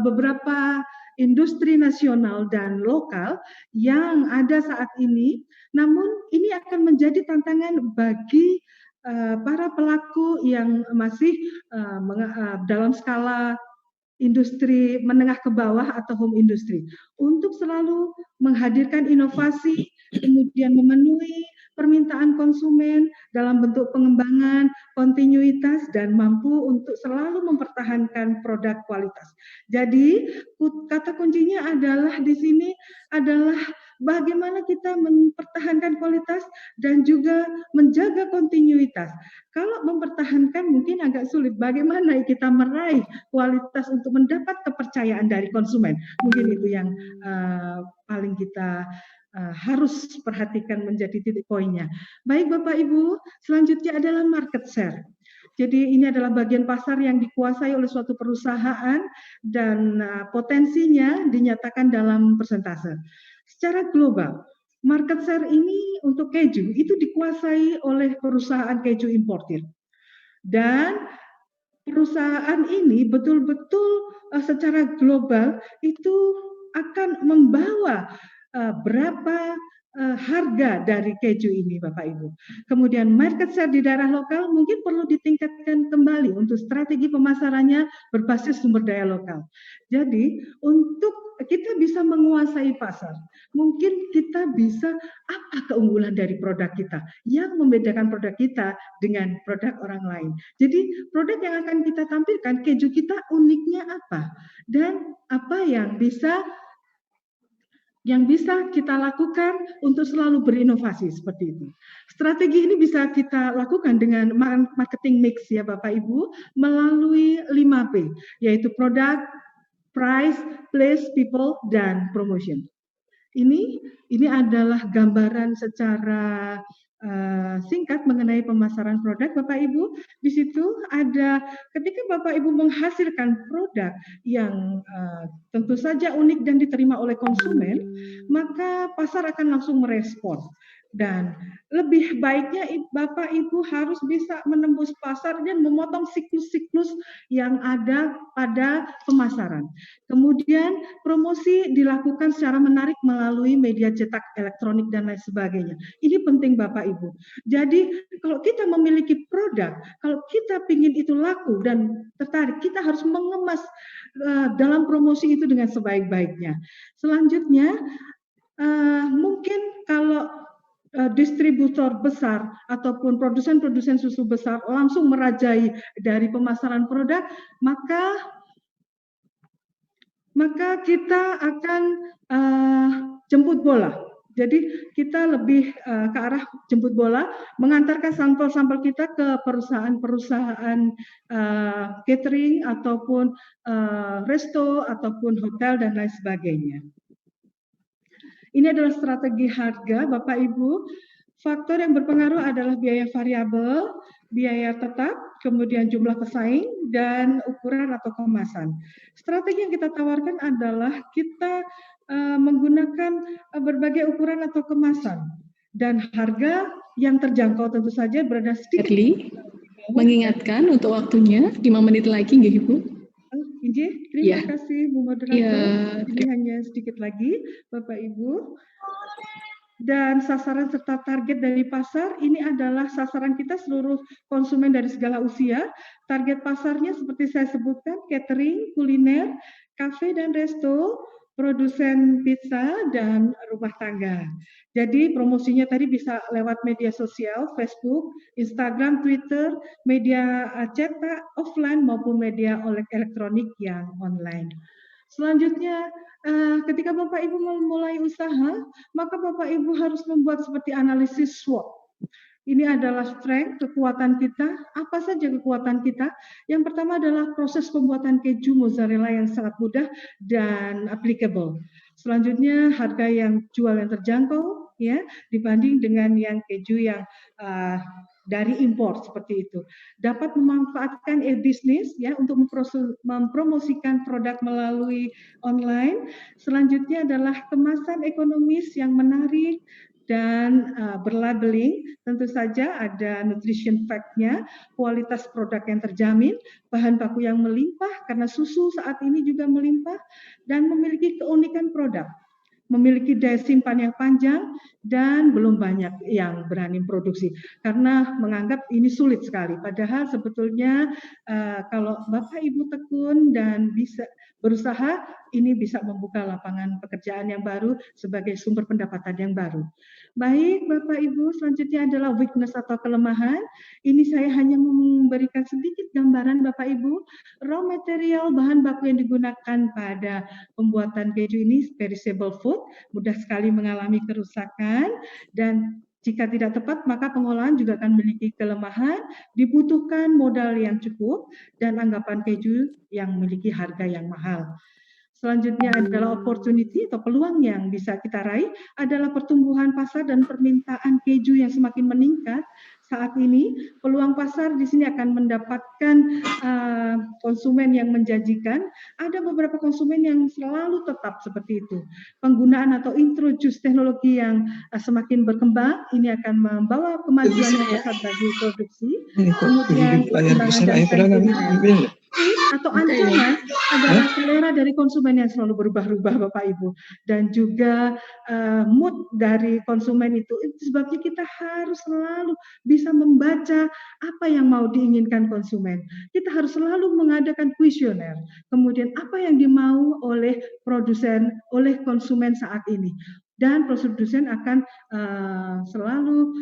beberapa industri nasional dan lokal yang ada saat ini, namun ini akan menjadi tantangan bagi para pelaku yang masih dalam skala industri menengah ke bawah atau home industry untuk selalu menghadirkan inovasi, kemudian memenuhi permintaan konsumen dalam bentuk pengembangan, kontinuitas, dan mampu untuk selalu mempertahankan produk kualitas. Jadi kata kuncinya adalah di sini adalah bagaimana kita mempertahankan kualitas dan juga menjaga kontinuitas. Kalau mempertahankan mungkin agak sulit, bagaimana kita meraih kualitas untuk mendapat kepercayaan dari konsumen. Mungkin itu yang paling kita harus perhatikan menjadi titik poinnya. Baik Bapak Ibu, selanjutnya adalah market share. Jadi ini adalah bagian pasar yang dikuasai oleh suatu perusahaan dan potensinya dinyatakan dalam persentase. Secara global, market share ini untuk keju itu dikuasai oleh perusahaan keju importir. Dan perusahaan ini betul-betul secara global itu akan membawa berapa harga dari keju ini Bapak Ibu. Kemudian market share di daerah lokal mungkin perlu ditingkatkan kembali untuk strategi pemasarannya berbasis sumber daya lokal. Jadi untuk kita bisa menguasai pasar, mungkin kita bisa apa keunggulan dari produk kita yang membedakan produk kita dengan produk orang lain. Jadi produk yang akan kita tampilkan, keju kita uniknya apa dan apa yang bisa kita lakukan untuk selalu berinovasi seperti itu. Strategi ini bisa kita lakukan dengan marketing mix ya Bapak Ibu melalui 5P, yaitu product, price, place, people, dan promotion. Ini adalah gambaran secara singkat mengenai pemasaran produk Bapak Ibu. Di situ ada ketika Bapak Ibu menghasilkan produk yang tentu saja unik dan diterima oleh konsumen, maka pasar akan langsung merespon. Dan lebih baiknya Bapak Ibu harus bisa menembus pasar dan memotong siklus-siklus yang ada pada pemasaran. Kemudian promosi dilakukan secara menarik melalui media cetak elektronik dan lain sebagainya. Ini penting Bapak Ibu. Jadi kalau kita memiliki produk, kalau kita ingin itu laku dan tertarik, kita harus mengemas dalam promosi itu dengan sebaik-baiknya. Selanjutnya, mungkin kalau distributor besar ataupun produsen-produsen susu besar langsung merajai dari pemasaran produk, maka kita akan jemput bola. Jadi kita lebih ke arah jemput bola, mengantarkan sampel-sampel kita ke perusahaan-perusahaan catering ataupun resto ataupun hotel dan lain sebagainya. Ini adalah strategi harga, Bapak Ibu. Faktor yang berpengaruh adalah biaya variabel, biaya tetap, kemudian jumlah pesaing, dan ukuran atau kemasan. Strategi yang kita tawarkan adalah kita menggunakan berbagai ukuran atau kemasan dan harga yang terjangkau tentu saja berada sedikit. Mengingatkan untuk waktunya 5 menit lagi, nggih Ibu. Terima kasih Bu Moderator. Ini hanya sedikit lagi, Bapak Ibu. Dan sasaran serta target dari pasar ini adalah sasaran kita seluruh konsumen dari segala usia. Target pasarnya seperti saya sebutkan, catering, kuliner, kafe dan resto, produsen pizza, dan rumah tangga. Jadi promosinya tadi bisa lewat media sosial, Facebook, Instagram, Twitter, media cetak, offline maupun media elektronik yang online. Selanjutnya, ketika Bapak Ibu memulai usaha, maka Bapak Ibu harus membuat seperti analisis SWOT. Ini adalah strength, kekuatan kita. Apa saja kekuatan kita? Yang pertama adalah proses pembuatan keju mozzarella yang sangat mudah dan applicable. Selanjutnya, harga yang jual yang terjangkau, ya, dibanding dengan yang keju yang dari impor seperti itu. Dapat memanfaatkan e-business ya untuk mempromosikan produk melalui online. Selanjutnya adalah kemasan ekonomis yang menarik dan berlabeling. Tentu saja ada nutrition fact-nya, kualitas produk yang terjamin, bahan baku yang melimpah karena susu saat ini juga melimpah, dan memiliki keunikan produk. Memiliki daya simpan yang panjang dan belum banyak yang berani produksi karena menganggap ini sulit sekali. Padahal sebetulnya kalau Bapak Ibu tekun dan bisa berusaha, ini bisa membuka lapangan pekerjaan yang baru sebagai sumber pendapatan yang baru. Baik Bapak Ibu, selanjutnya adalah weakness atau kelemahan. Ini saya hanya memberikan sedikit gambaran Bapak Ibu. Raw material bahan baku yang digunakan pada pembuatan keju ini perishable food, mudah sekali mengalami kerusakan, dan jika tidak tepat maka pengolahan juga akan memiliki kelemahan, dibutuhkan modal yang cukup, dan anggapan keju yang memiliki harga yang mahal. Selanjutnya adalah opportunity atau peluang yang bisa kita raih adalah pertumbuhan pasar dan permintaan keju yang semakin meningkat. Saat ini peluang pasar di sini akan mendapatkan konsumen yang menjanjikan. Ada beberapa konsumen yang selalu tetap seperti itu. Penggunaan atau introduce teknologi yang semakin berkembang ini akan membawa kemajuan yang besar bagi produksi. Kemudian atau ancaman adalah selera dari konsumen yang selalu berubah-ubah Bapak Ibu, dan juga mood dari konsumen itu sebabnya kita harus selalu bisa membaca apa yang mau diinginkan konsumen. Kita harus selalu mengadakan kuesioner, kemudian apa yang dimau oleh produsen, oleh konsumen saat ini, dan produsen akan selalu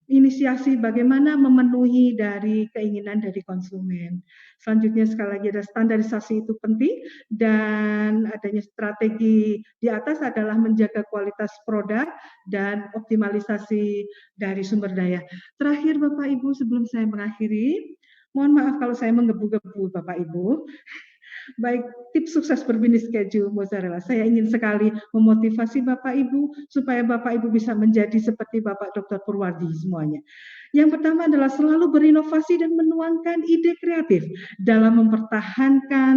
inisiasi bagaimana memenuhi dari keinginan dari konsumen. Selanjutnya sekali lagi ada standarisasi itu penting, dan adanya strategi di atas adalah menjaga kualitas produk dan optimalisasi dari sumber daya. Terakhir Bapak Ibu, sebelum saya mengakhiri, mohon maaf kalau saya menggebu-gebu Bapak Ibu. Baik, tips sukses berbisnis keju mozzarella. Saya ingin sekali memotivasi Bapak Ibu supaya Bapak Ibu bisa menjadi seperti Bapak Dr. Purwardi semuanya. Yang pertama adalah selalu berinovasi dan menuangkan ide kreatif dalam mempertahankan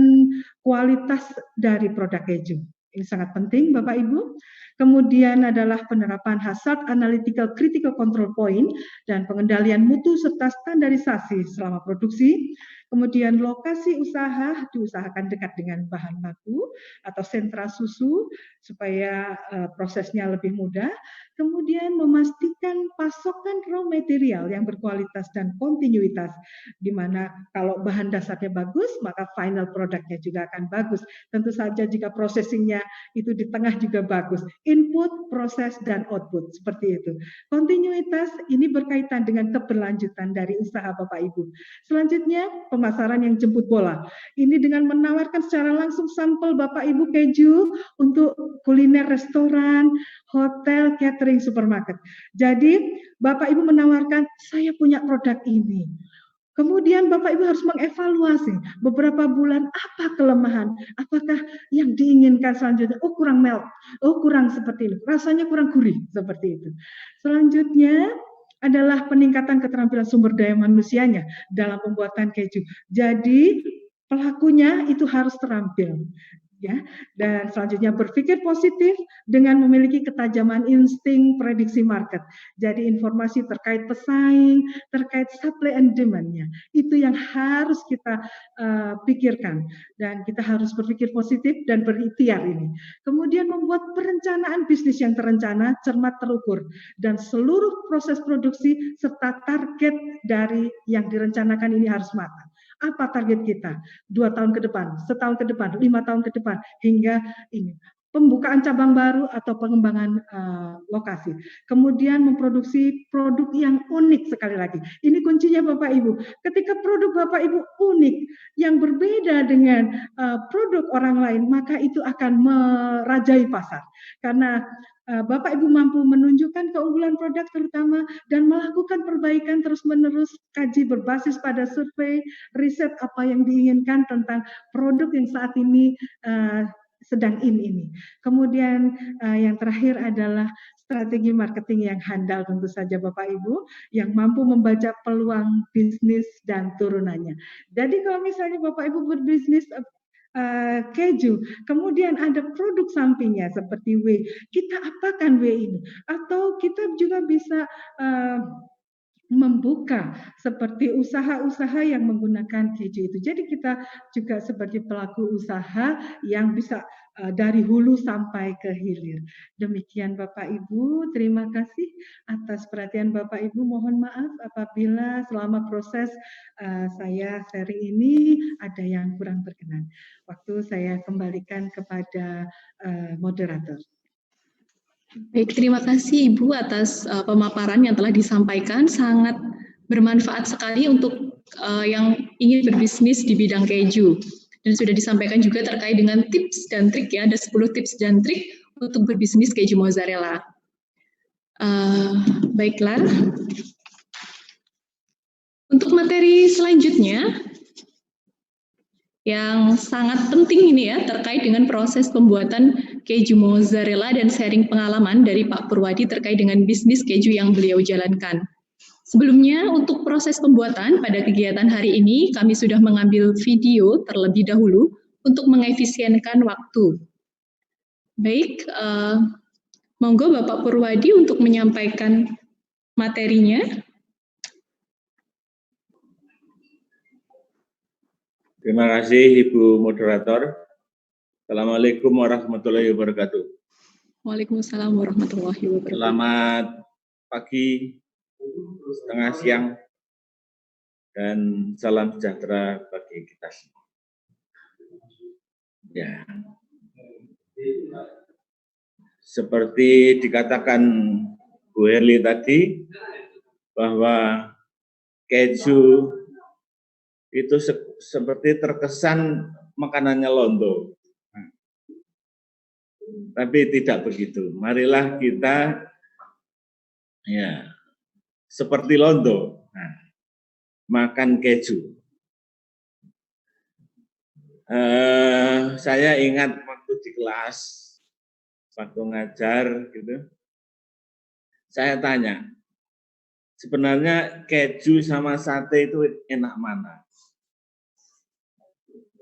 kualitas dari produk keju. Ini sangat penting Bapak Ibu. Kemudian adalah penerapan hazard analytical critical control point dan pengendalian mutu serta standarisasi selama produksi. Kemudian lokasi usaha diusahakan dekat dengan bahan baku atau sentra susu supaya prosesnya lebih mudah. Kemudian memastikan pasokan raw material yang berkualitas dan kontinuitas, di mana kalau bahan dasarnya bagus, maka final produknya juga akan bagus. Tentu saja jika processingnya itu di tengah juga bagus. input, proses, dan output, seperti itu. Kontinuitas ini berkaitan dengan keberlanjutan dari usaha Bapak Ibu. Selanjutnya, pemasaran yang jemput bola. Ini dengan menawarkan secara langsung sampel Bapak Ibu keju untuk kuliner restoran, hotel, catering, supermarket. Jadi, Bapak Ibu menawarkan, saya punya produk ini. Kemudian Bapak Ibu harus mengevaluasi beberapa bulan apa kelemahan, apakah yang diinginkan selanjutnya, oh kurang melt, oh kurang seperti ini, rasanya kurang gurih, seperti itu. Selanjutnya adalah peningkatan keterampilan sumber daya manusianya dalam pembuatan keju. Jadi pelakunya itu harus terampil. Ya, dan selanjutnya berpikir positif dengan memiliki ketajaman insting prediksi market. Jadi informasi terkait pesaing, terkait supply and demand-nya, itu yang harus kita pikirkan, dan kita harus berpikir positif dan berikhtiar ini. Kemudian membuat perencanaan bisnis yang terencana, cermat, terukur, dan seluruh proses produksi serta target dari yang direncanakan ini harus matang. Apa target kita? 2 tahun ke depan, setahun ke depan, 5 tahun ke depan, hingga ini pembukaan cabang baru atau pengembangan lokasi. Kemudian memproduksi produk yang unik sekali lagi. Ini kuncinya Bapak Ibu. Ketika produk Bapak Ibu unik, yang berbeda dengan produk orang lain, maka itu akan merajai pasar. Karena Bapak Ibu mampu menunjukkan keunggulan produk terutama dan melakukan perbaikan terus-menerus, kaji berbasis pada survei, riset apa yang diinginkan tentang produk yang saat ini sedang ini. Kemudian yang terakhir adalah strategi marketing yang handal tentu saja Bapak Ibu, yang mampu membaca peluang bisnis dan turunannya. Jadi kalau misalnya Bapak Ibu berbisnis keju, kemudian ada produk sampingnya seperti whey, kita apakan whey ini? Atau kita juga bisa membuka seperti usaha-usaha yang menggunakan keju itu. Jadi kita juga sebagai pelaku usaha yang bisa dari hulu sampai ke hilir. Demikian Bapak Ibu, terima kasih atas perhatian Bapak Ibu. Mohon maaf apabila selama proses saya sharing ini ada yang kurang berkenan. Waktu saya kembalikan kepada moderator. Baik, terima kasih Ibu atas pemaparan yang telah disampaikan, sangat bermanfaat sekali untuk yang ingin berbisnis di bidang keju. Dan sudah disampaikan juga terkait dengan tips dan trik ya, ada 10 tips dan trik untuk berbisnis keju mozzarella. Baiklah, untuk materi selanjutnya yang sangat penting ini ya, terkait dengan proses pembuatan keju mozzarella dan sharing pengalaman dari Pak Purwadi terkait dengan bisnis keju yang beliau jalankan. Sebelumnya, untuk proses pembuatan pada kegiatan hari ini, kami sudah mengambil video terlebih dahulu untuk mengefisienkan waktu. Baik, monggo Bapak Purwadi untuk menyampaikan materinya. Terima kasih Ibu Moderator. Assalamualaikum warahmatullahi wabarakatuh. Waalaikumsalam warahmatullahi wabarakatuh. Selamat pagi, setengah siang, dan salam sejahtera bagi kita semua. Ya, seperti dikatakan Bu Herli tadi, bahwa keju itu seperti terkesan makanannya londo. Tapi tidak begitu. Marilah kita ya seperti londo, makan keju. Saya ingat waktu di kelas, waktu ngajar gitu, saya tanya, sebenarnya keju sama sate itu enak mana?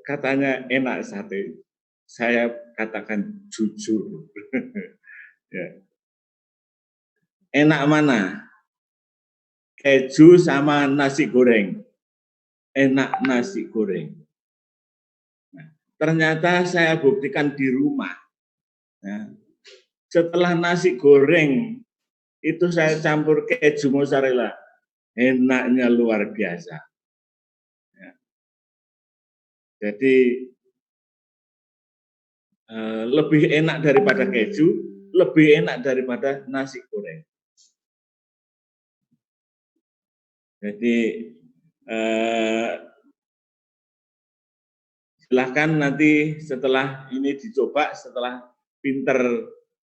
Katanya enak sate. Saya katakan jujur. Ya. Enak mana? Keju sama nasi goreng. Enak nasi goreng. Nah, ternyata saya buktikan di rumah. Ya. Setelah nasi goreng, itu saya campur keju mozzarella. Enaknya luar biasa. Ya. Jadi lebih enak daripada keju, lebih enak daripada nasi goreng. Jadi silahkan nanti setelah ini dicoba, setelah pinter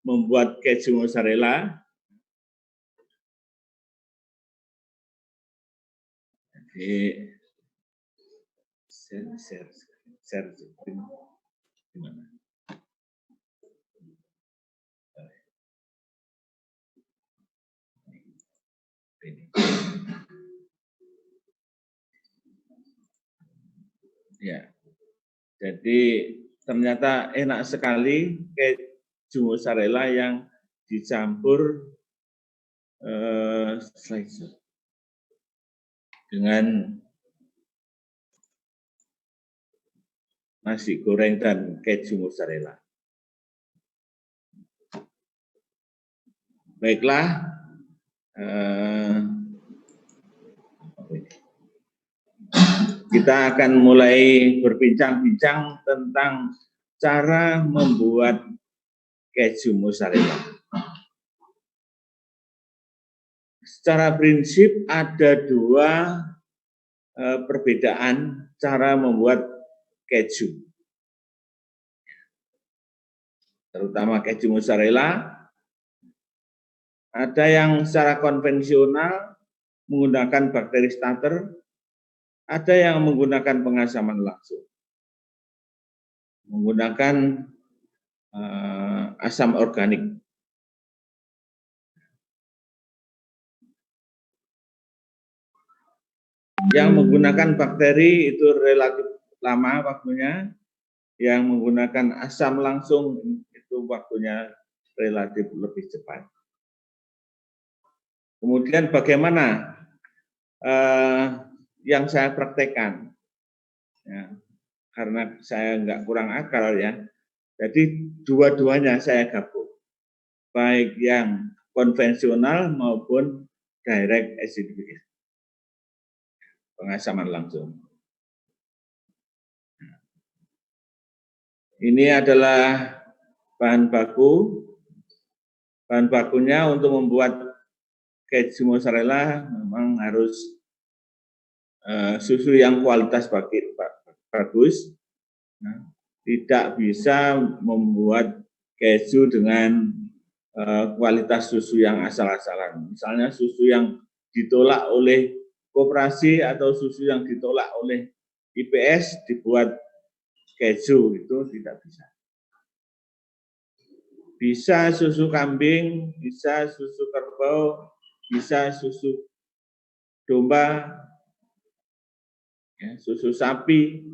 membuat keju mozzarella, jadi share gimana? Ini. Ya, jadi ternyata enak sekali keju mozzarella yang dicampur slicer dengan nasi goreng dan keju mozzarella. Baiklah, kita akan mulai berbincang-bincang tentang cara membuat keju mozzarella. Secara prinsip ada dua perbedaan cara membuat keju, terutama keju mozzarella. Ada yang secara konvensional menggunakan bakteri starter, ada yang menggunakan pengasaman langsung, menggunakan asam organik. Yang menggunakan bakteri itu relatif lama waktunya, yang menggunakan asam langsung itu waktunya relatif lebih cepat. Kemudian bagaimana yang saya praktekkan, ya, karena saya nggak kurang akal ya, jadi dua-duanya saya gabung, baik yang konvensional maupun direct acidification, pengasaman langsung. Ini adalah bahan baku. Bahan bakunya untuk membuat keju mozzarella memang harus susu yang kualitas bagus. Nah, tidak bisa membuat keju dengan kualitas susu yang asal-asalan. Misalnya susu yang ditolak oleh koperasi atau susu yang ditolak oleh IPS dibuat keju, itu tidak bisa. Bisa susu kambing, bisa susu kerbau, bisa susu domba, ya, susu sapi,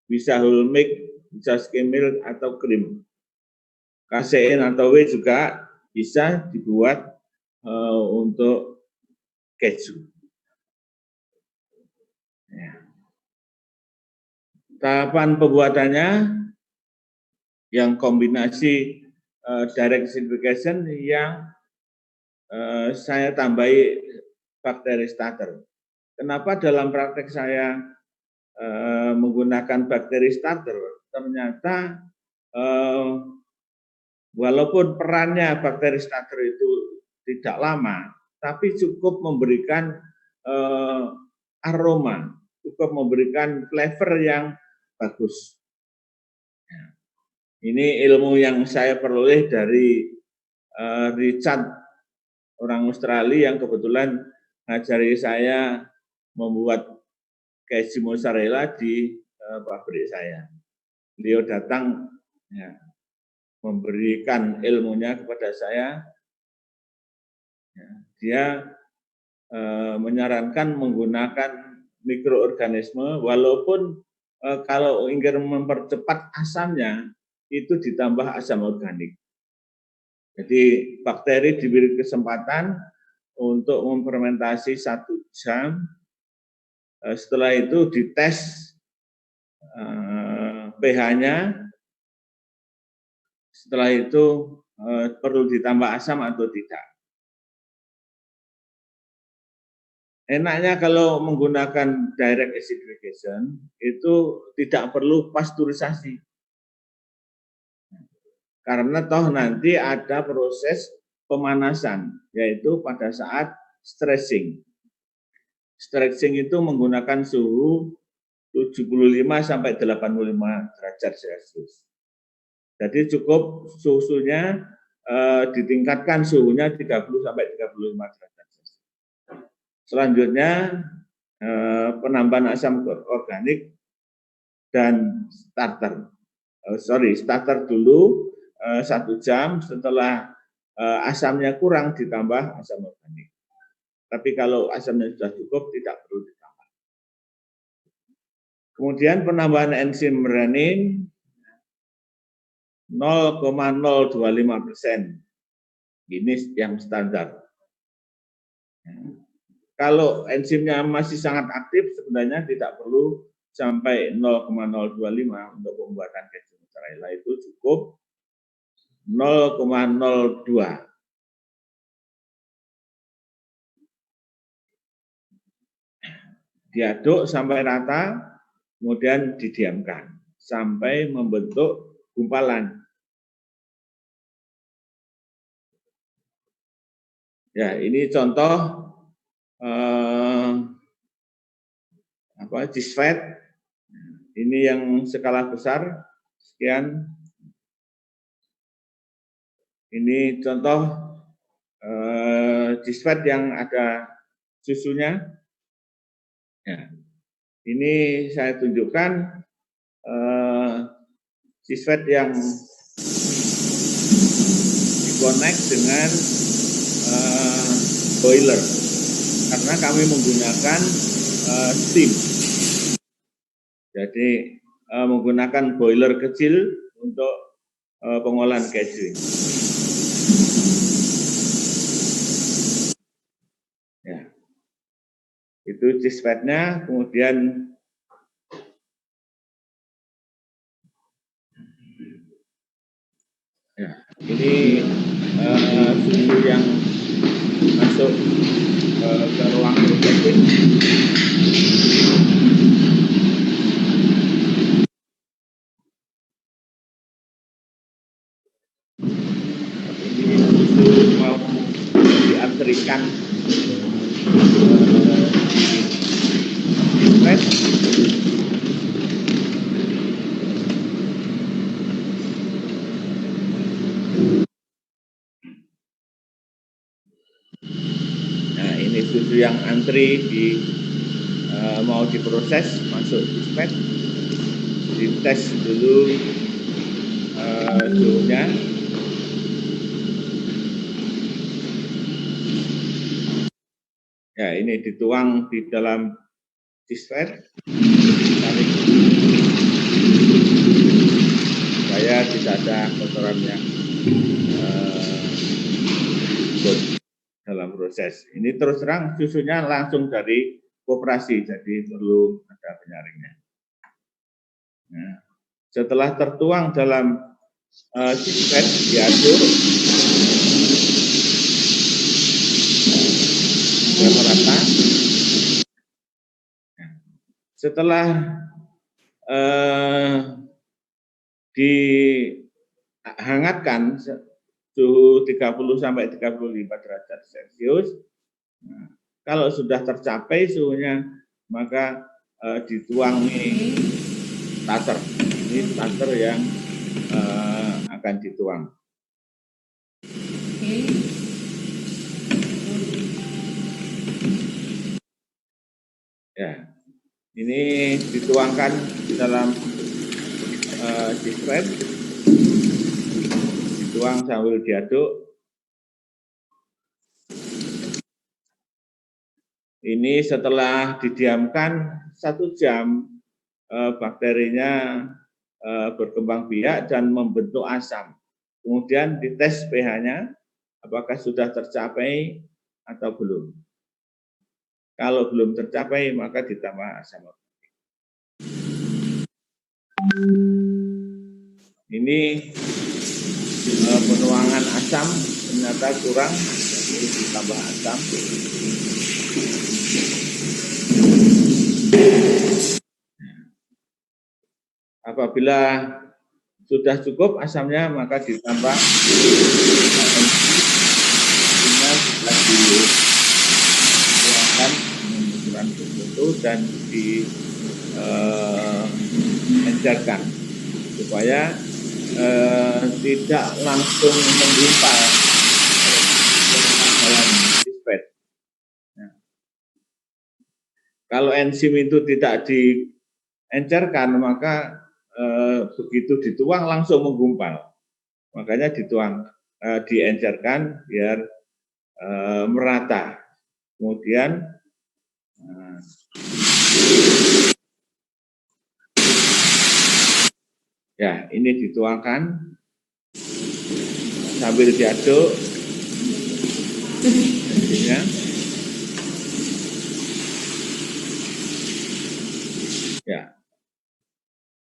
bisa whole milk, bisa skim milk atau krim. Kasein atau whey juga bisa dibuat untuk keju. Ya. Tahapan pembuatannya yang kombinasi direct acidification yang saya tambahi bakteri starter. Kenapa dalam praktek saya menggunakan bakteri starter? Ternyata walaupun perannya bakteri starter itu tidak lama, tapi cukup memberikan aroma, cukup memberikan flavor yang bagus. Ini ilmu yang saya peroleh dari Richard, orang Australia yang kebetulan ngajari saya membuat keju mozzarella di pabrik saya. Beliau datang ya, memberikan ilmunya kepada saya. Ya, dia menyarankan menggunakan mikroorganisme, walaupun kalau ingin mempercepat asamnya itu ditambah asam organik. Jadi bakteri diberi kesempatan untuk memfermentasi 1 jam. Setelah itu dites pH-nya. Setelah itu perlu ditambah asam atau tidak. Enaknya kalau menggunakan direct acidification itu tidak perlu pasteurisasi. Karena toh nanti ada proses pemanasan, yaitu pada saat stressing. Stressing itu menggunakan suhu 75 sampai 85 derajat Celcius. Jadi cukup suhunya ditingkatkan suhunya 30 sampai 35 derajat Celcius. Selanjutnya penambahan asam organik dan starter. Starter dulu 1 jam, setelah asamnya kurang ditambah asam organik. Tapi kalau asamnya sudah cukup tidak perlu ditambah. Kemudian penambahan enzim renin 0,025%. Ini yang standar. Kalau enzimnya masih sangat aktif, sebenarnya tidak perlu sampai 0,025 untuk pembuatan keju mozzarella, itu cukup 0,02. Diaduk sampai rata, kemudian didiamkan sampai membentuk gumpalan. Ya, ini contoh cheese fat. Ini yang skala besar, sekian. Ini contoh cheese fat yang ada susunya. Ya. Ini saya tunjukkan cheese fat yang dikonek dengan boiler, karena kami menggunakan steam. Jadi menggunakan boiler kecil untuk pengolahan keju. Ya. Itu cheese fatnya, kemudian ya, ini susu yang masuk ke ruang processing. Ini susu mau diantrikan Nah, ini susu yang antri mau diproses masuk di spek, dites dulu suhunya. Ya, ini dituang di dalam dispenser supaya tidak ada kotoran yang dalam proses. Ini terus terang susunya langsung dari koperasi, jadi perlu ada penyaringnya. Nah, setelah tertuang dalam dispenser diaduk rata. Setelah dihangatkan suhu 30 sampai 35 derajat Celcius. Nah, kalau sudah tercapai suhunya, maka dituangi starter. Ini starter yang akan dituang. Ya, ini dituangkan di dalam dispenser, dituang sambil diaduk. Ini setelah didiamkan 1 jam, bakterinya berkembang biak dan membentuk asam. Kemudian dites pH-nya, apakah sudah tercapai atau belum. Kalau belum tercapai, maka ditambah asam organik. Ini penuangan asam ternyata kurang, jadi ditambah asam. Apabila sudah cukup asamnya, maka ditambah dituangkan dengan ukuran tertentu dan diencerkan supaya tidak langsung menggumpal dalam dispet. Nah, kalau enzim itu tidak diencerkan, maka begitu dituang langsung menggumpal. Makanya diencerkan biar merata. Kemudian ya, ini dituangkan sambil diaduk. Ya. Ya.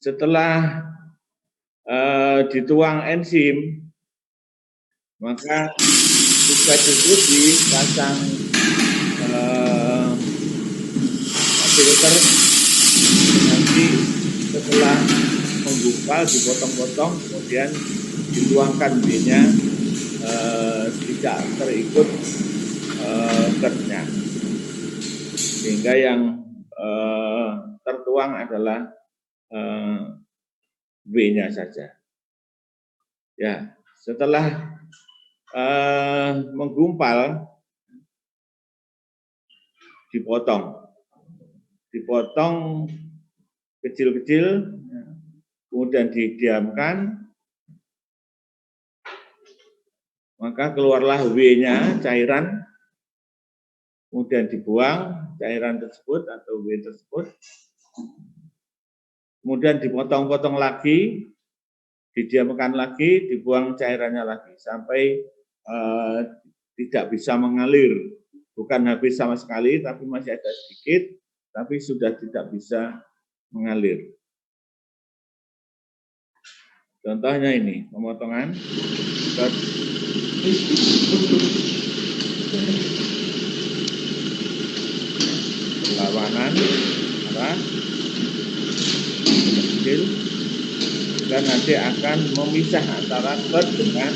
Setelah dituang enzim, maka juga itu dipasang filter. Nanti setelah menggumpal dipotong-potong, kemudian dituangkan B-nya, tidak terikut kertnya, sehingga yang tertuang adalah B-nya saja. Ya, setelah menggumpal, dipotong kecil-kecil, kemudian didiamkan, maka keluarlah W-nya, cairan, kemudian dibuang cairan tersebut atau W tersebut, kemudian dipotong-potong lagi, didiamkan lagi, dibuang cairannya lagi, sampai tidak bisa mengalir. Bukan habis sama sekali, tapi masih ada sedikit, tapi sudah tidak bisa mengalir. Contohnya ini, pemotongan perlawanan arah kecil, dan nanti akan memisah antara cut dengan.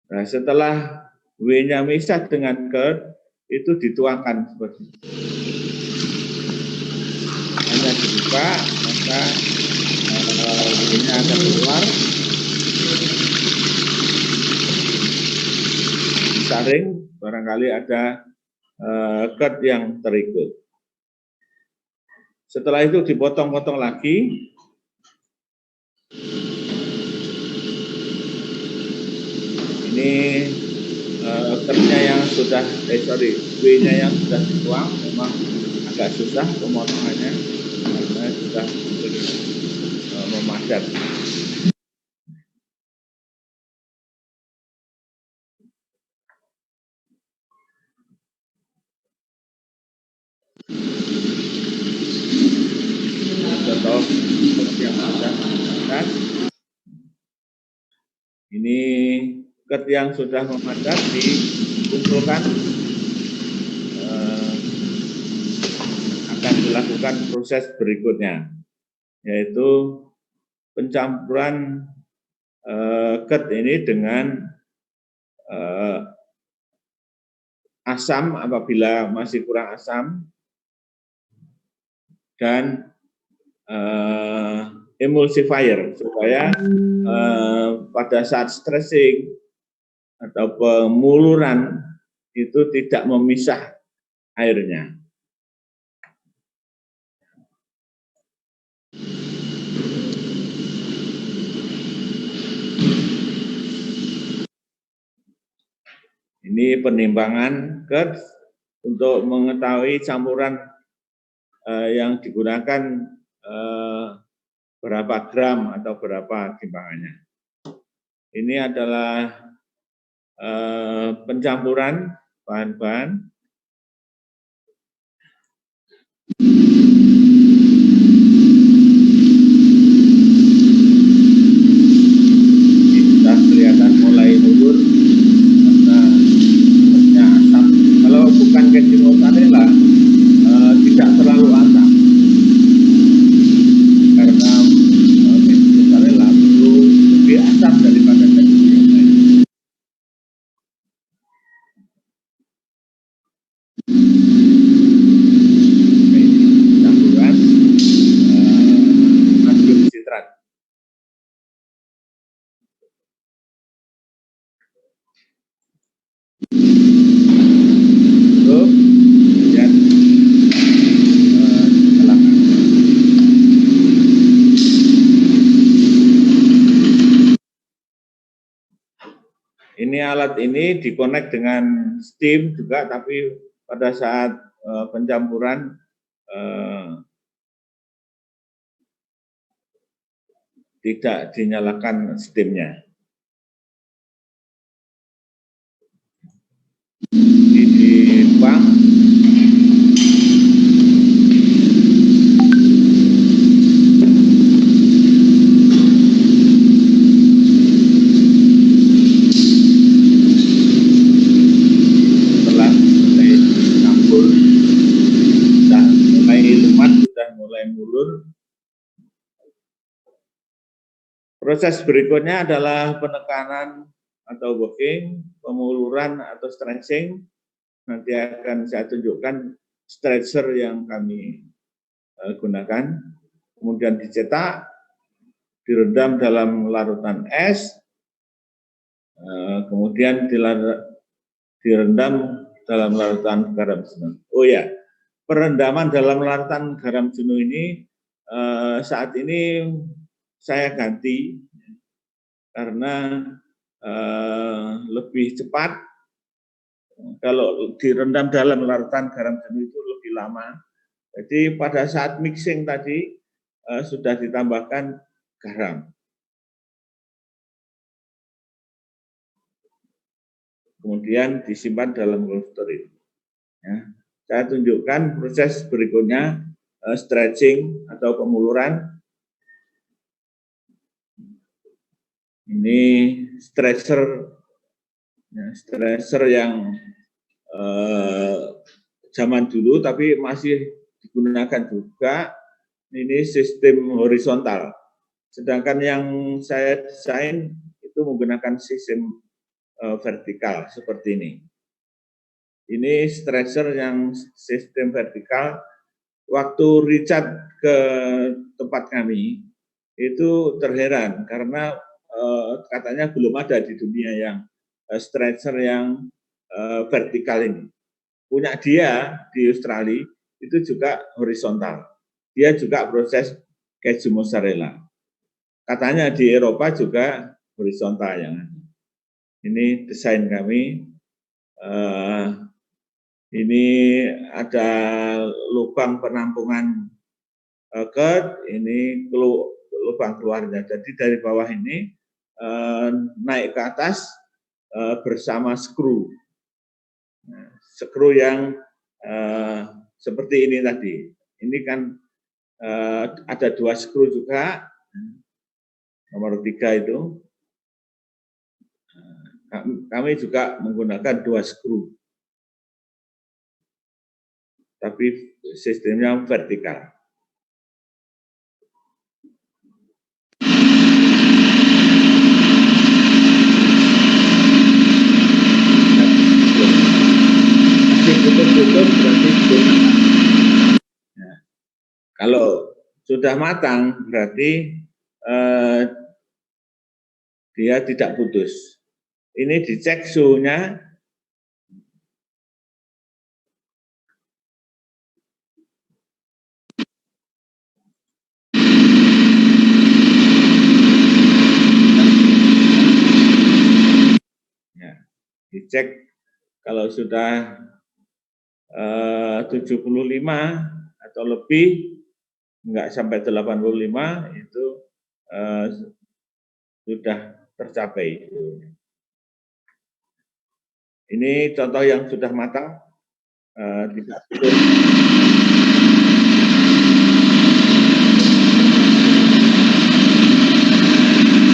Nah, setelah W-nya misah dengan cut, itu dituangkan seperti itu. Hanya dibuka, maka W-nya akan keluar. Disaring, barangkali ada cut yang terikut. Setelah itu dipotong-potong lagi. Ini cutnya yang sudah, W-nya yang sudah dituang, memang agak susah pemotongannya karena sudah memadat. Contoh yang sudah memadat. Ini cut yang sudah memadat dikumpulkan, akan dilakukan proses berikutnya, yaitu pencampuran cut ini dengan asam apabila masih kurang asam, dan emulsifier supaya pada saat stressing atau pemuluran itu tidak memisah airnya. Ini penimbangan cut untuk mengetahui campuran yang digunakan berapa gram atau berapa timbangannya. Ini adalah pencampuran bahan-bahan. Ini sudah kelihatan mulai mundur karena asam. Kalau bukan keju mozzarella tidak terlalu asam karena ini alat ini dikonek dengan steam juga, tapi pada saat pencampuran tidak dinyalakan steamnya. Dituang. Setelah mulai campur, sudah mulai lumat, sudah mulai mulur. Proses berikutnya adalah penekanan atau working, pemuluran atau stretching. Nanti akan saya tunjukkan stretcher yang kami gunakan. Kemudian dicetak, direndam dalam larutan es, kemudian direndam dalam larutan garam jenuh. Oh ya, perendaman dalam larutan garam jenuh ini saat ini saya ganti karena lebih cepat. Kalau direndam dalam larutan garam jenuh itu lebih lama. Jadi pada saat mixing tadi sudah ditambahkan garam. Kemudian disimpan dalam cold storage. Ya. Saya tunjukkan proses berikutnya, stretching atau pemuluran. Ini stretcher, ya, stretcher yang zaman dulu tapi masih digunakan juga. Ini sistem horizontal. Sedangkan yang saya desain itu menggunakan sistem vertikal seperti ini. Ini stretcher yang sistem vertikal. Waktu Richard ke tempat kami itu terheran karena katanya belum ada di dunia yang stretcher yang vertikal ini. Punya dia di Australia itu juga horizontal. Dia juga proses keju mozzarella. Katanya di Eropa juga horizontal yang ada. Ini desain kami. Ini ada lubang penampungan ket, ini lubang keluarnya. Jadi dari bawah ini naik ke atas bersama skru. Nah, skru yang seperti ini tadi. Ini kan ada 2 skru juga, nomor 3 itu. Kami juga menggunakan 2 skru, tapi sistemnya vertikal. Nah, kalau sudah matang berarti dia tidak putus. Ini dicek suhunya. Ya, dicek kalau sudah 75 atau lebih, enggak sampai 85 itu sudah tercapai. Ini contoh yang sudah matang, tidak putus.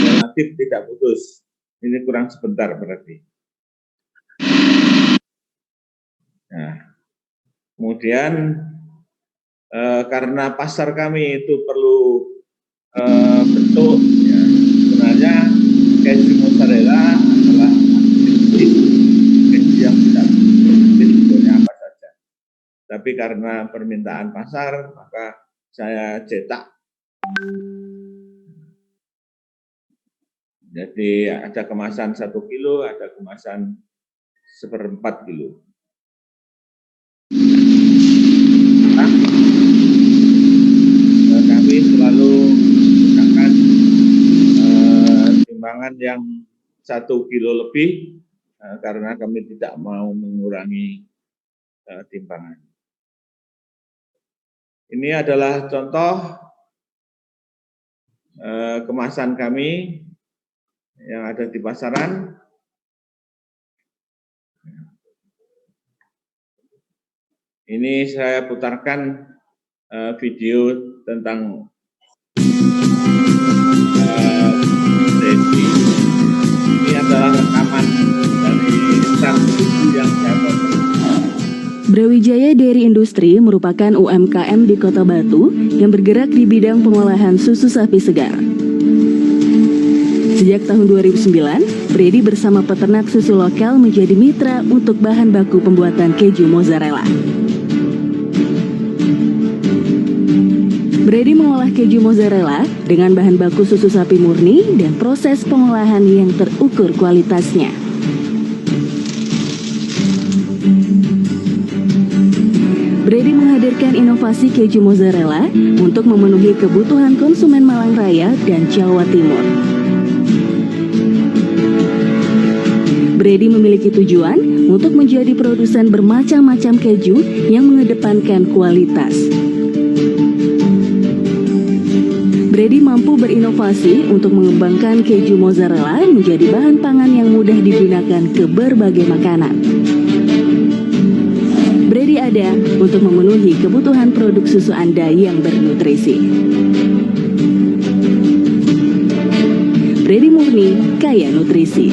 Relatif tidak putus. Ini kurang sebentar berarti. Nah, kemudian karena pasar kami itu perlu bentuk, ya, sebenarnya keju mozzarella adalah keju yang tidak bentuknya apa saja. Tapi karena permintaan pasar, maka saya cetak. Jadi ada kemasan 1 kilo, ada kemasan 1/4 kilo. Kami selalu menggunakan timbangan yang 1 kilo lebih karena kami tidak mau mengurangi timbangan. Ini adalah contoh kemasan kami yang ada di pasaran. Ini saya putarkan video tentang ini adalah rekaman dari susu yang saya buat. Brawijaya Dairy Industri merupakan UMKM di Kota Batu yang bergerak di bidang pengolahan susu sapi segar. Sejak tahun 2009, Brady bersama peternak susu lokal menjadi mitra untuk bahan baku pembuatan keju mozzarella. Brady mengolah keju mozzarella dengan bahan baku susu sapi murni dan proses pengolahan yang terukur kualitasnya. Brady menghadirkan inovasi keju mozzarella untuk memenuhi kebutuhan konsumen Malang Raya dan Jawa Timur. Brady memiliki tujuan untuk menjadi produsen bermacam-macam keju yang mengedepankan kualitas. Brady mampu berinovasi untuk mengembangkan keju mozzarella menjadi bahan pangan yang mudah digunakan ke berbagai makanan. Brady ada untuk memenuhi kebutuhan produk susu Anda yang bernutrisi. Brady murni, kaya nutrisi.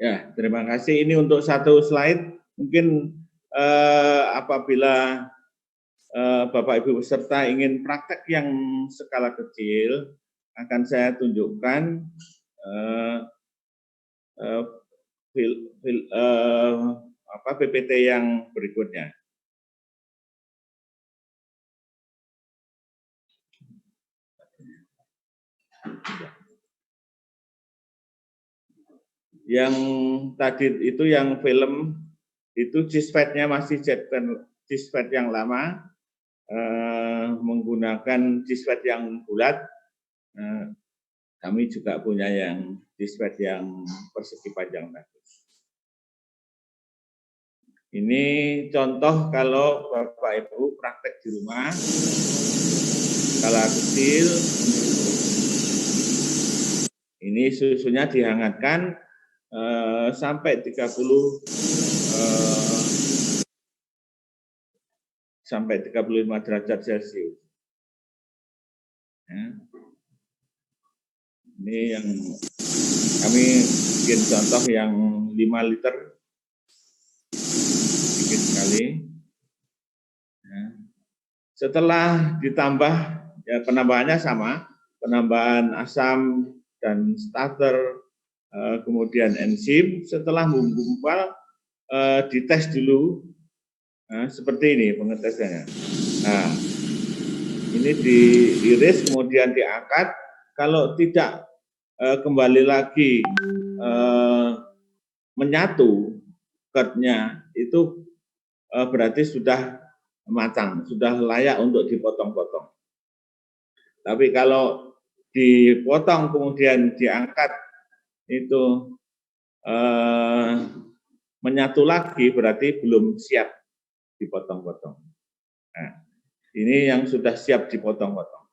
Ya, terima kasih. Ini untuk satu slide. Mungkin apabila Bapak Ibu peserta ingin praktek yang skala kecil, akan saya tunjukkan PPT yang berikutnya. Yang tadi itu yang film itu GISFET-nya masih GISFET yang lama, menggunakan GISFET yang bulat. Kami juga punya yang GISFET yang persegi panjang tadi. Ini contoh kalau Bapak Ibu praktek di rumah, skala kecil. Ini susunya dihangatkan sampai 35 derajat Celcius. Ya. Ini yang kami bikin contoh yang 5 liter, sedikit sekali. Ya. Setelah ditambah, ya penambahannya sama, penambahan asam dan starter, kemudian enzim. Setelah menggumpal, dites dulu. Nah, seperti ini pengetesannya. Nah, ini diiris kemudian diangkat. Kalau tidak kembali lagi menyatu curd-nya, itu berarti sudah matang, sudah layak untuk dipotong-potong. Tapi kalau dipotong kemudian diangkat itu menyatu lagi, berarti belum siap dipotong-potong. Nah, ini yang sudah siap dipotong-potong.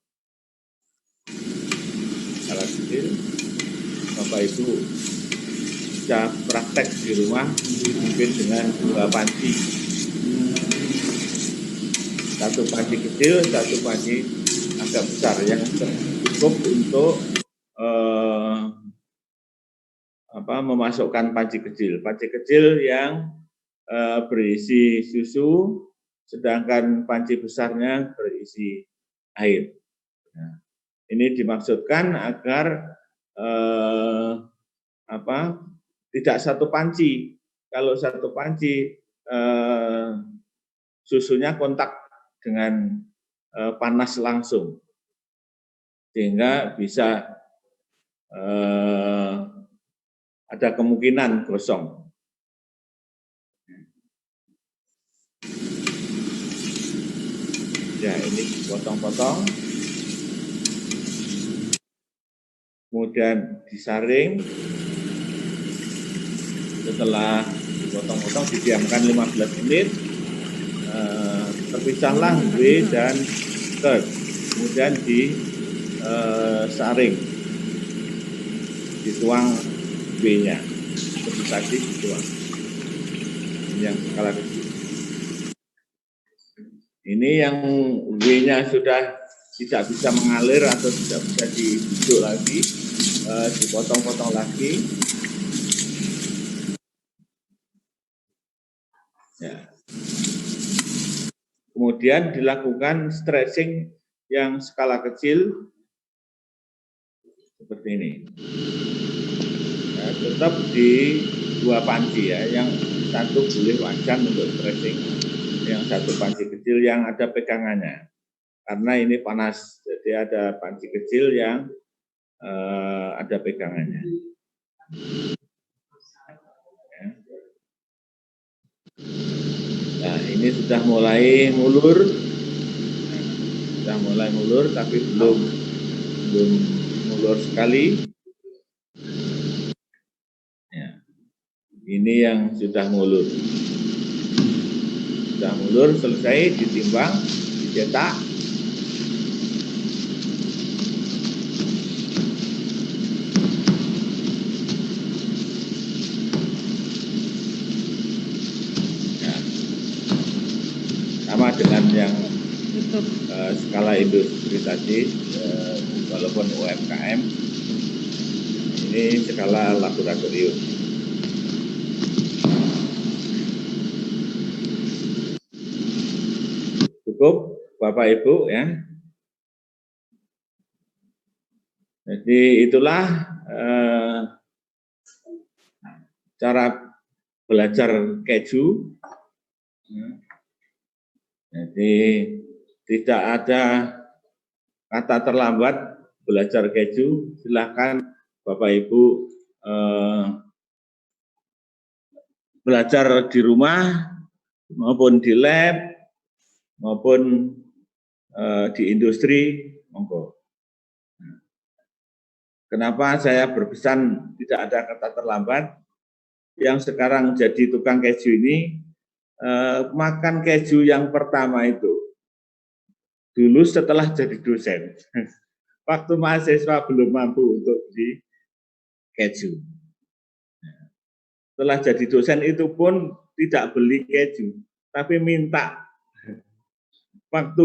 Kalau kecil, Bapak Ibu bisa praktek di rumah mungkin dengan 2 panci. 1 panci kecil, 1 panci agak besar yang cukup untuk memasukkan panci kecil. Panci kecil yang berisi susu, sedangkan panci besarnya berisi air. Nah, ini dimaksudkan agar tidak 1 panci. Kalau 1 panci susunya kontak dengan panas langsung, sehingga bisa ada kemungkinan gosong. Ya, ini dipotong-potong, kemudian disaring. Setelah dipotong-potong, didiamkan 15 menit, terpisahlah W dan curd, kemudian disaring, dituang W-nya, seperti tadi dituang. Ini yang skala kecil. Ini yang W-nya sudah tidak bisa mengalir atau tidak bisa dibujuk lagi, dipotong-potong lagi. Ya. Kemudian dilakukan stretching yang skala kecil seperti ini. Nah, tetap di 2 panci ya, yang satu boleh wajan untuk stretching, yang satu panci kecil yang ada pegangannya. Karena ini panas, jadi ada panci kecil yang ada pegangannya. Nah, ini sudah mulai ngulur, tapi belum ngulur sekali. Ya. Ini yang sudah ngulur. Sudah ngulur, selesai, ditimbang, dicetak. Ya. Sama dengan yang skala industri tadi, walaupun UMKM, ini skala laboratorium. Cukup, Bapak Ibu ya. Jadi itulah cara belajar keju. Jadi tidak ada kata terlambat belajar keju. Silakan Bapak Ibu belajar di rumah maupun di lab maupun di industri, monggo. Kenapa saya berpesan tidak ada kata terlambat? Yang sekarang jadi tukang keju ini, makan keju yang pertama itu dulu setelah jadi dosen. Waktu mahasiswa belum mampu untuk di keju. Setelah jadi dosen itu pun tidak beli keju, tapi minta. Waktu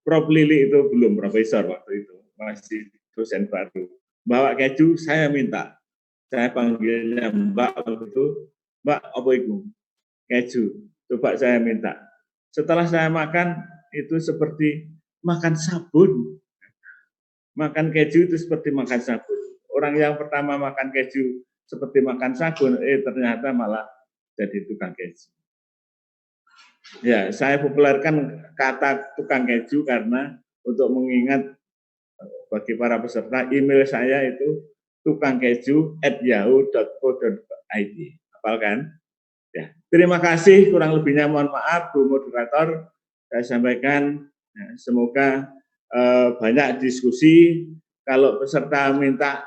Prof. Lili itu belum profesor waktu itu, masih dosen baru. Bawa keju, saya minta. Saya panggilnya Mbak begitu, Mbak apa itu? Keju. Coba saya minta. Setelah saya makan, itu seperti makan sabun. Makan keju itu seperti makan sabun. Orang yang pertama makan keju seperti makan sabun, ternyata malah jadi tukang keju. Ya, saya populerkan kata tukang keju karena untuk mengingat bagi para peserta, email saya itu tukangkeju@yahoo.co.id. Hafal kan? Ya. Terima kasih, kurang lebihnya mohon maaf Bu Moderator. Saya sampaikan ya, semoga banyak diskusi. Kalau peserta minta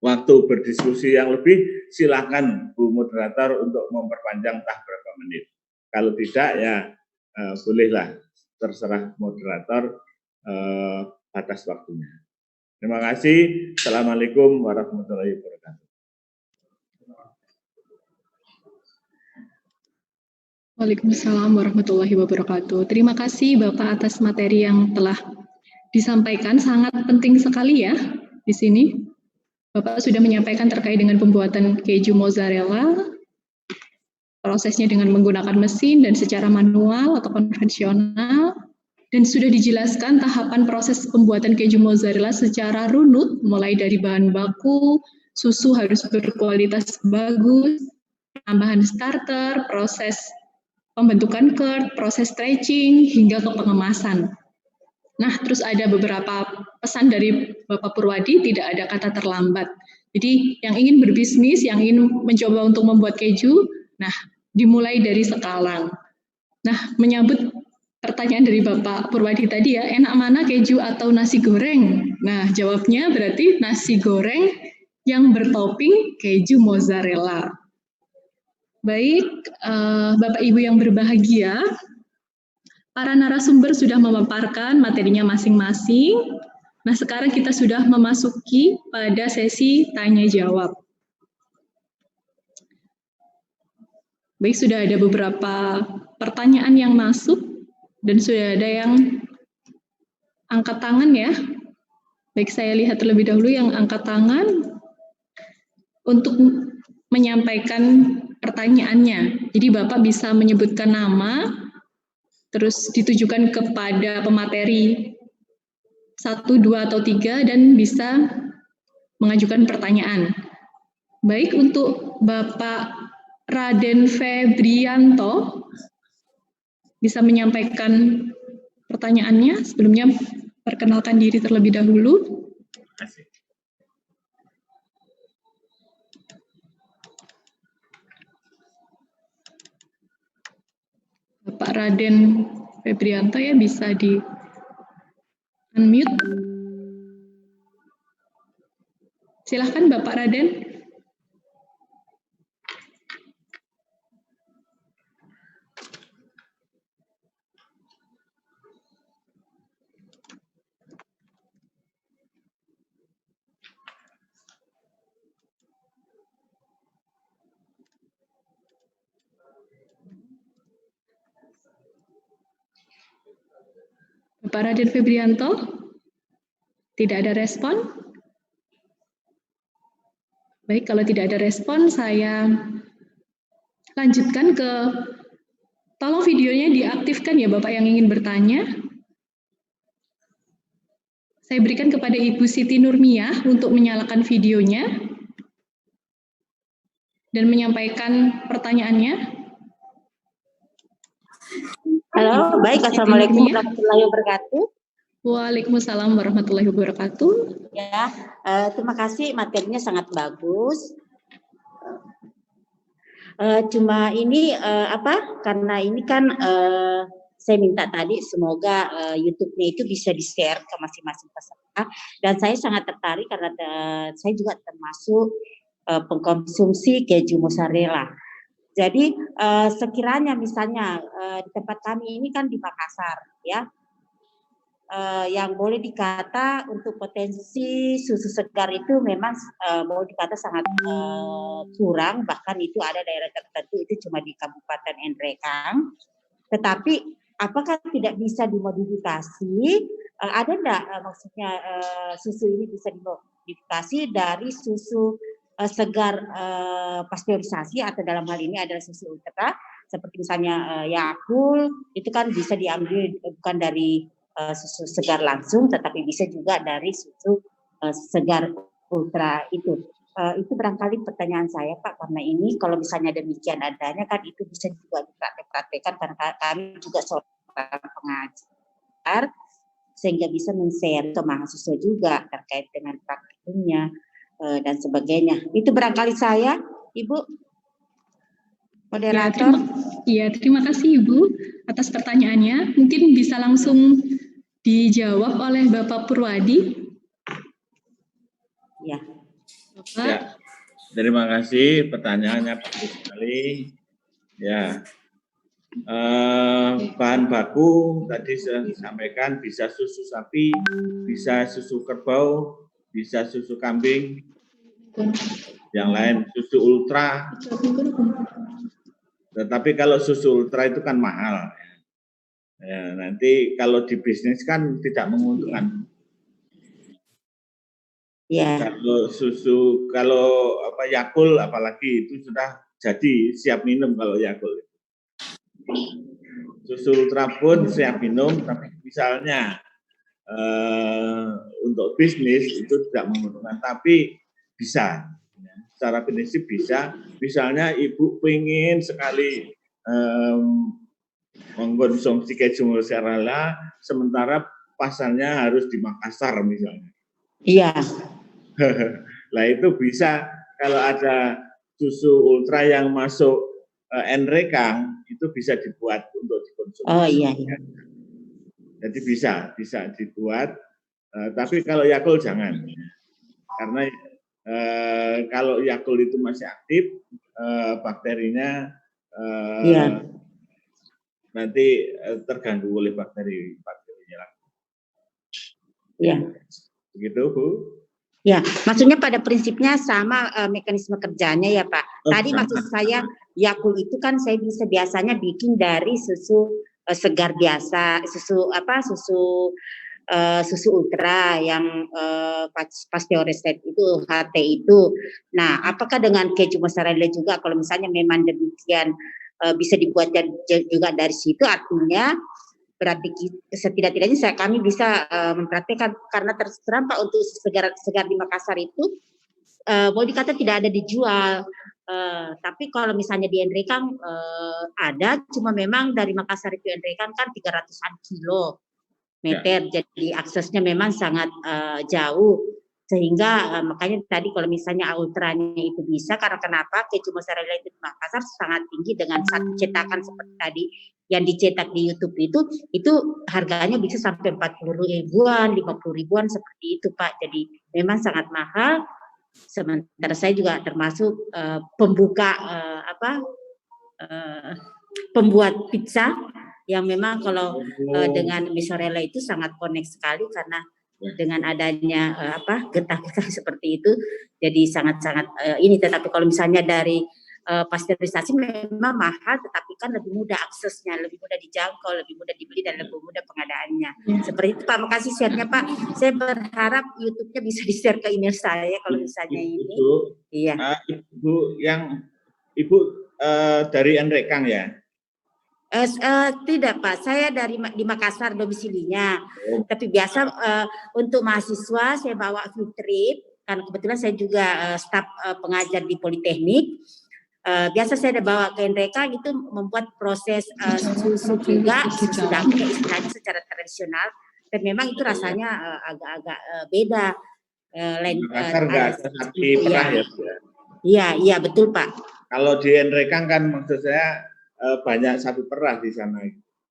waktu berdiskusi yang lebih, silakan Bu Moderator untuk memperpanjang entah berapa menit. Kalau tidak ya bolehlah, terserah moderator batas waktunya. Terima kasih. Assalamualaikum warahmatullahi wabarakatuh. Waalaikumsalam warahmatullahi wabarakatuh. Terima kasih Bapak atas materi yang telah disampaikan, sangat penting sekali ya di sini. Bapak sudah menyampaikan terkait dengan pembuatan keju mozzarella, prosesnya dengan menggunakan mesin dan secara manual atau konvensional, dan sudah dijelaskan tahapan proses pembuatan keju mozzarella secara runut, mulai dari bahan baku, susu harus berkualitas bagus, tambahan starter, proses pembentukan curd, proses stretching, hingga ke pengemasan. Nah, terus ada beberapa pesan dari Bapak Purwadi, tidak ada kata terlambat. Jadi yang ingin berbisnis, yang ingin mencoba untuk membuat keju, nah dimulai dari sekarang. Nah, menyambut pertanyaan dari Bapak Purwadi tadi ya, enak mana keju atau nasi goreng? Nah, jawabnya berarti nasi goreng yang bertopping keju mozzarella. Baik, Bapak Ibu yang berbahagia, para narasumber sudah memaparkan materinya masing-masing. Nah, sekarang kita sudah memasuki pada sesi tanya jawab. Baik, sudah ada beberapa pertanyaan yang masuk dan sudah ada yang angkat tangan ya. Baik, saya lihat terlebih dahulu yang angkat tangan untuk menyampaikan pertanyaannya. Jadi Bapak bisa menyebutkan nama, terus ditujukan kepada pemateri 1, 2, atau 3, dan bisa mengajukan pertanyaan. Baik, untuk Bapak Raden Febrianto, bisa menyampaikan pertanyaannya. Sebelumnya, perkenalkan diri terlebih dahulu. Terima kasih. Bapak Raden Febrianto ya, bisa di unmute. Silahkan Bapak Raden. Bapak Raden Febrianto, tidak ada respon? Baik, kalau tidak ada respon, saya lanjutkan ke, tolong videonya diaktifkan ya Bapak yang ingin bertanya. Saya berikan kepada Ibu Siti Nurmiyah untuk menyalakan videonya dan menyampaikan pertanyaannya. Halo, baik. Assalamualaikum warahmatullahi wabarakatuh. Waalaikumsalam warahmatullahi wabarakatuh. Ya, terima kasih, materinya sangat bagus. Cuma ini karena ini kan saya minta tadi semoga YouTube-nya itu bisa di-share ke masing-masing peserta, dan saya sangat tertarik karena saya juga termasuk pengkonsumsi keju mozzarella. Jadi sekiranya misalnya di tempat kami ini kan di Makassar ya, yang boleh dikata untuk potensi susu segar itu memang boleh dikata sangat kurang, bahkan itu ada daerah tertentu itu cuma di Kabupaten Nrekang. Tetapi apakah tidak bisa dimodifikasi? Ada enggak maksudnya susu ini bisa dimodifikasi dari susu segar pasteurisasi, atau dalam hal ini adalah susu ultra, seperti misalnya Yakult, itu kan bisa diambil bukan dari susu segar langsung, tetapi bisa juga dari susu segar ultra itu. Itu barangkali pertanyaan saya Pak, karena ini kalau misalnya demikian adanya kan itu bisa juga dipraktek-praktekkan, karena kami juga seorang pengajar, sehingga bisa men-share ke mahasiswa juga terkait dengan praktikumnya dan sebagainya. Itu barangkali saya, Ibu moderator. Terima kasih Ibu atas pertanyaannya. Mungkin bisa langsung dijawab oleh Bapak Purwadi. Ya. Bapak. Ya, terima kasih, pertanyaannya bagus sekali. Ya, bahan baku tadi saya sampaikan bisa susu sapi, bisa susu kerbau, bisa susu kambing, yang lain susu ultra. Tetapi kalau susu ultra itu kan mahal. Ya, nanti kalau di bisnis kan tidak menguntungkan. Ya. Kalau Yakult apalagi itu sudah jadi siap minum kalau Yakult. Susu ultra pun siap minum, tapi misalnya untuk bisnis itu tidak menguntungkan, tapi bisa. Secara prinsip bisa. Misalnya Ibu pengen sekali mengkonsumsi keju mozzarella, sementara pasarnya harus di Makassar misalnya. Iya. Lah itu bisa, kalau ada susu ultra yang masuk Nrekang itu bisa dibuat untuk dikonsumsi. Oh iya. Jadi bisa dibuat, tapi kalau Yakult jangan, karena kalau Yakult itu masih aktif, bakterinya nanti terganggu oleh bakterinya. Ya. Begitu, Bu. Ya, maksudnya pada prinsipnya sama mekanisme kerjanya ya Pak. Tadi maksud saya Yakult itu kan saya biasanya bikin dari susu segar biasa, susu ultra yang pasteurized itu HT itu. Nah, apakah dengan keju mozzarella juga kalau misalnya memang demikian bisa dibuat juga dari situ, artinya berarti setidak-tidaknya kami bisa mempraktekkan, karena terus terang Pak, untuk segar di Makassar itu boleh dikata tidak ada dijual, tapi kalau misalnya di Enrekang ada, cuma memang dari Makassar itu Enrekang kan 300-an kilometer, jadi aksesnya memang sangat jauh, sehingga makanya tadi kalau misalnya ultranya itu bisa, karena kenapa keju mozzarella itu di Makassar sangat tinggi dengan satu cetakan seperti tadi yang dicetak di YouTube itu harganya bisa sampai 40 ribuan, 50 ribuan seperti itu Pak. Jadi memang sangat mahal. Sementara saya juga termasuk pembuka pembuat pizza yang memang kalau dengan mozzarella itu sangat connect sekali, karena dengan adanya getah-getah seperti itu jadi sangat-sangat ini. Tetapi kalau misalnya dari pasteurisasi memang mahal, tetapi kan lebih mudah aksesnya, lebih mudah dijangkau, lebih mudah dibeli, dan lebih mudah pengadaannya. Seperti itu Pak. Makasih share-nya Pak. Saya berharap YouTube-nya bisa di-share ke email saya kalau misalnya ini. Iya. Ibu dari Enrekang ya? Tidak Pak, saya di Makassar domisilinya. Tapi biasa untuk mahasiswa saya bawa field trip, karena kebetulan saya juga staf pengajar di Politeknik. Biasa saya bawa ke Enrekang itu membuat proses susu juga, susu dapur istilahnya secara tradisional, dan memang itu rasanya agak-agak beda. Makassar nggak ada sapi perah ya? Iya betul Pak. Kalau di Enrekang kan maksud saya banyak sapi perah di sana.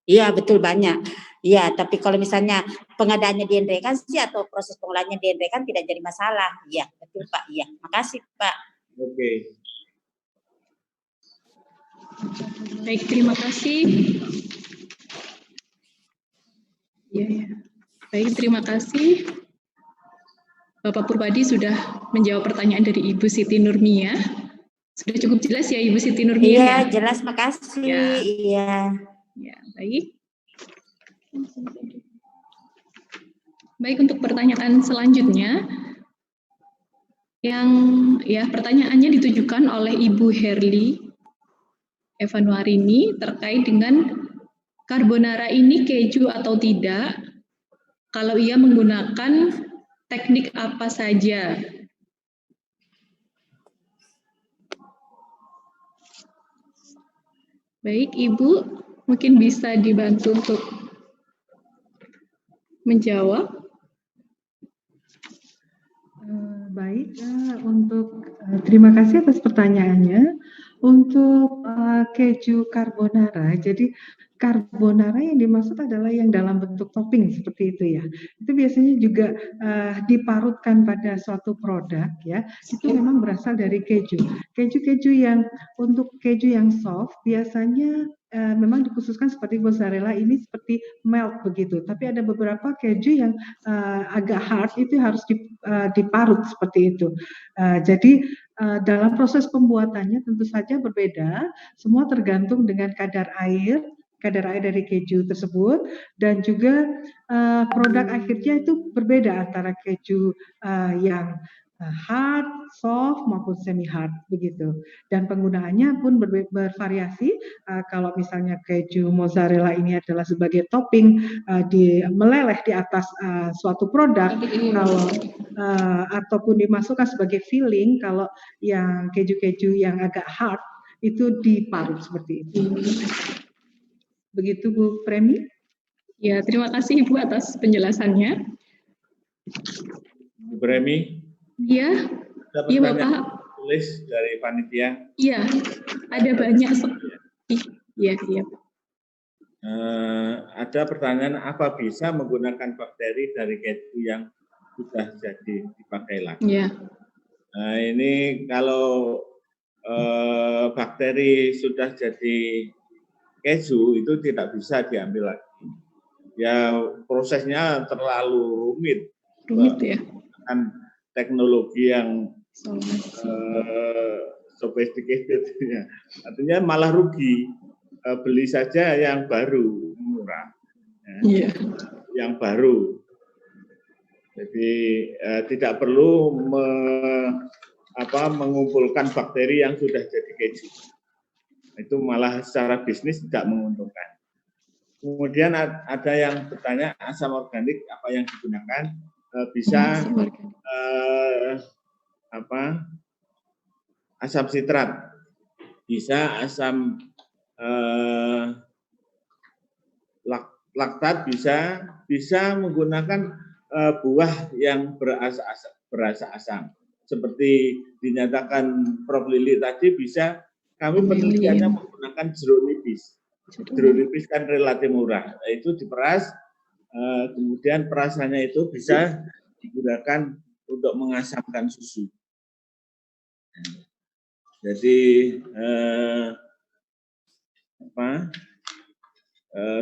Iya betul, banyak. Iya, tapi kalau misalnya pengadaannya di Enrekang sih atau proses pengolahannya di Enrekang tidak jadi masalah. Iya betul Pak. Iya, makasih Pak. Oke. Baik, terima kasih. Ya. Baik, terima kasih. Bapak Purbadi sudah menjawab pertanyaan dari Ibu Siti Nurmia. Sudah cukup jelas ya Ibu Siti Nurmia? Iya, jelas, makasih. Ya. Iya. Ya, baik. Baik, untuk pertanyaan selanjutnya, pertanyaannya ditujukan oleh Ibu Herli Evanuarini terkait dengan carbonara ini keju atau tidak, kalau ia menggunakan teknik apa saja. Baik, Ibu, mungkin bisa dibantu untuk menjawab. Baik, terima kasih atas pertanyaannya. Untuk keju carbonara, jadi carbonara yang dimaksud adalah yang dalam bentuk topping seperti itu ya. Itu biasanya juga diparutkan pada suatu produk ya. Itu memang berasal dari keju. Keju-keju yang untuk keju yang soft biasanya memang dikhususkan seperti mozzarella ini seperti melt begitu. Tapi ada beberapa keju yang agak hard itu harus diparut seperti itu. Jadi dalam proses pembuatannya tentu saja berbeda. Semua tergantung dengan kadar air dari keju tersebut, dan juga produk akhirnya itu berbeda antara keju yang hard, soft maupun semi hard begitu. Dan penggunaannya pun bervariasi. Kalau misalnya keju mozzarella ini adalah sebagai topping meleleh di atas suatu produk, kalau ataupun dimasukkan sebagai filling, kalau yang keju-keju yang agak hard itu diparut seperti itu. Begitu Bu Premi? Ya, terima kasih Ibu atas penjelasannya. Bu Premi? Iya, iya Bapak. Tulis dari panitia. Iya, ada banyak. Iya. Ada pertanyaan, apa bisa menggunakan bakteri dari keju yang sudah jadi dipakai lagi? Iya. Nah, ini kalau bakteri sudah jadi keju itu tidak bisa diambil lagi. Ya prosesnya terlalu rumit. Rumit ya. Kan teknologi yang Isolasi. sophisticated ya. Artinya malah rugi. Beli saja yang baru, murah. Iya. Yang baru. Jadi tidak perlu mengumpulkan bakteri yang sudah jadi keju. Itu malah secara bisnis tidak menguntungkan. Kemudian ada yang bertanya asam organik apa yang digunakan, bisa asam sitrat, bisa asam laktat, bisa menggunakan buah yang berasa asam. Seperti dinyatakan Prof. Lili tadi, bisa kami penelitiannya menggunakan jeruk nipis. Jeruk nipis kan relatif murah, itu diperas, kemudian perasannya itu bisa digunakan untuk mengasamkan susu. Jadi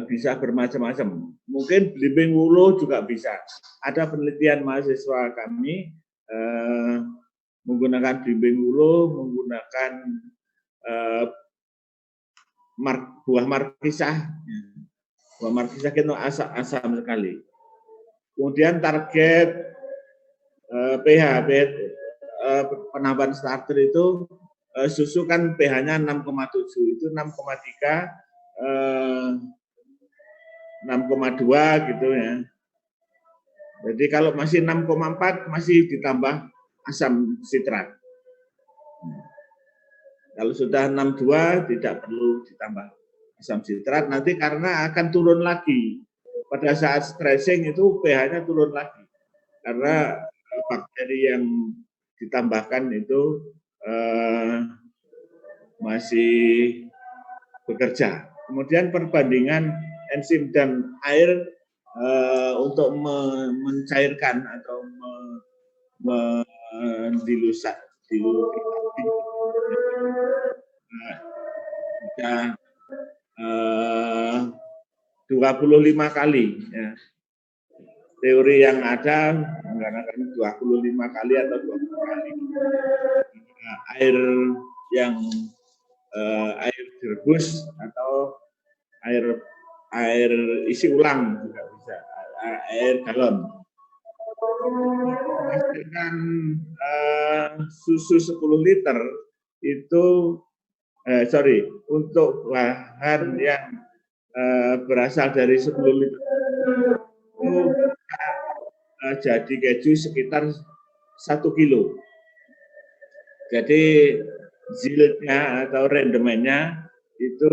bisa bermacam-macam. Mungkin belimbing wuluh juga bisa. Ada penelitian mahasiswa kami menggunakan belimbing wuluh, menggunakan buah markisah. Buah markisah itu asam sekali. Kemudian target pH penambahan starter itu susu kan pH-nya 6,7, itu 6,3 6,2 gitu ya. Jadi kalau masih 6,4 masih ditambah asam sitrat. Kalau sudah 6,2 tidak perlu ditambah asam sitrat nanti karena akan turun lagi. Pada saat stressing itu pH-nya turun lagi. Karena bakteri yang ditambahkan itu masih bekerja. Kemudian perbandingan enzim dan air untuk mencairkan atau mendilusi bisa 25 kali. Ya. Teori yang ada menggunakan 25 kali atau 20 kali. Air yang air direbus atau air isi ulang juga bisa, air galon. Menghasilkan susu 10 liter itu untuk bahan yang berasal dari 10 liter itu jadi keju sekitar 1 kilo. Jadi ziltnya atau rendemennya itu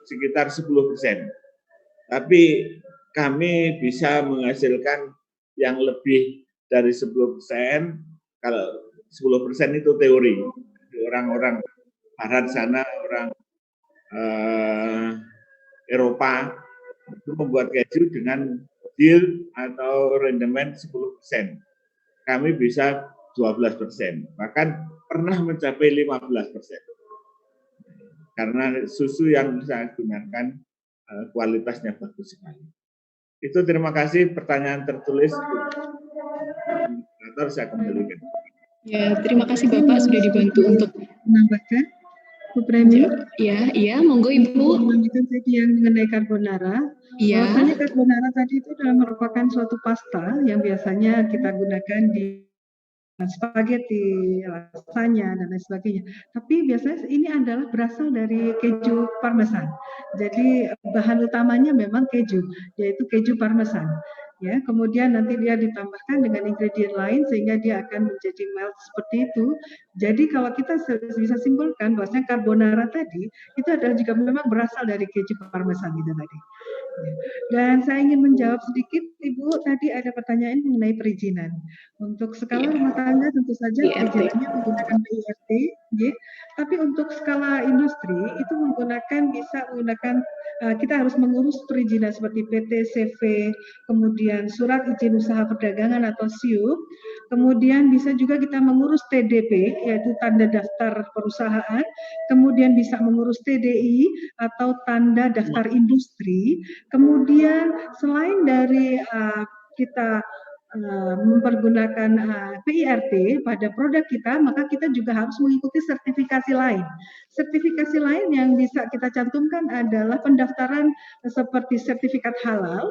sekitar 10%. Tapi kami bisa menghasilkan yang lebih dari 10%. Kalau 10% itu teori. Orang-orang barat sana, orang Eropa itu membuat keju dengan yield atau rendemen 10%. Kami bisa 12%. Bahkan pernah mencapai 15%. Karena susu yang saya gunakan kualitasnya bagus sekali. Itu terima kasih pertanyaan tertulis. Saya kembalikan. Ya, terima kasih Bapak sudah dibantu untuk menambahkan, Bu Premi. Iya, monggo Ibu. Melanjutkan tadi yang mengenai carbonara. Iya. Bahwasanya carbonara tadi itu adalah merupakan suatu pasta yang biasanya kita gunakan di spaghetti, lasagna, dan lain sebagainya. Tapi biasanya ini adalah berasal dari keju parmesan. Jadi bahan utamanya memang keju, yaitu keju parmesan. Ya, kemudian nanti dia ditambahkan dengan ingredient lain sehingga dia akan menjadi melt seperti itu. Jadi kalau kita bisa simpulkan bahwasanya carbonara tadi itu adalah juga memang berasal dari keju parmesan itu tadi. Dan saya ingin menjawab sedikit, Ibu, tadi ada pertanyaan mengenai perizinan. Untuk skala rumah tangga tentu saja perizinannya menggunakan PIRT, ya. Tapi untuk skala industri itu bisa menggunakan kita harus mengurus perizinan seperti PT, CV, kemudian surat izin usaha perdagangan atau SIUP, kemudian bisa juga kita mengurus TDP, yaitu tanda daftar perusahaan, kemudian bisa mengurus TDI atau tanda daftar industri, kemudian selain dari kita mempergunakan PIRT pada produk kita, maka kita juga harus mengikuti sertifikasi lain. Sertifikasi lain yang bisa kita cantumkan adalah pendaftaran seperti sertifikat halal,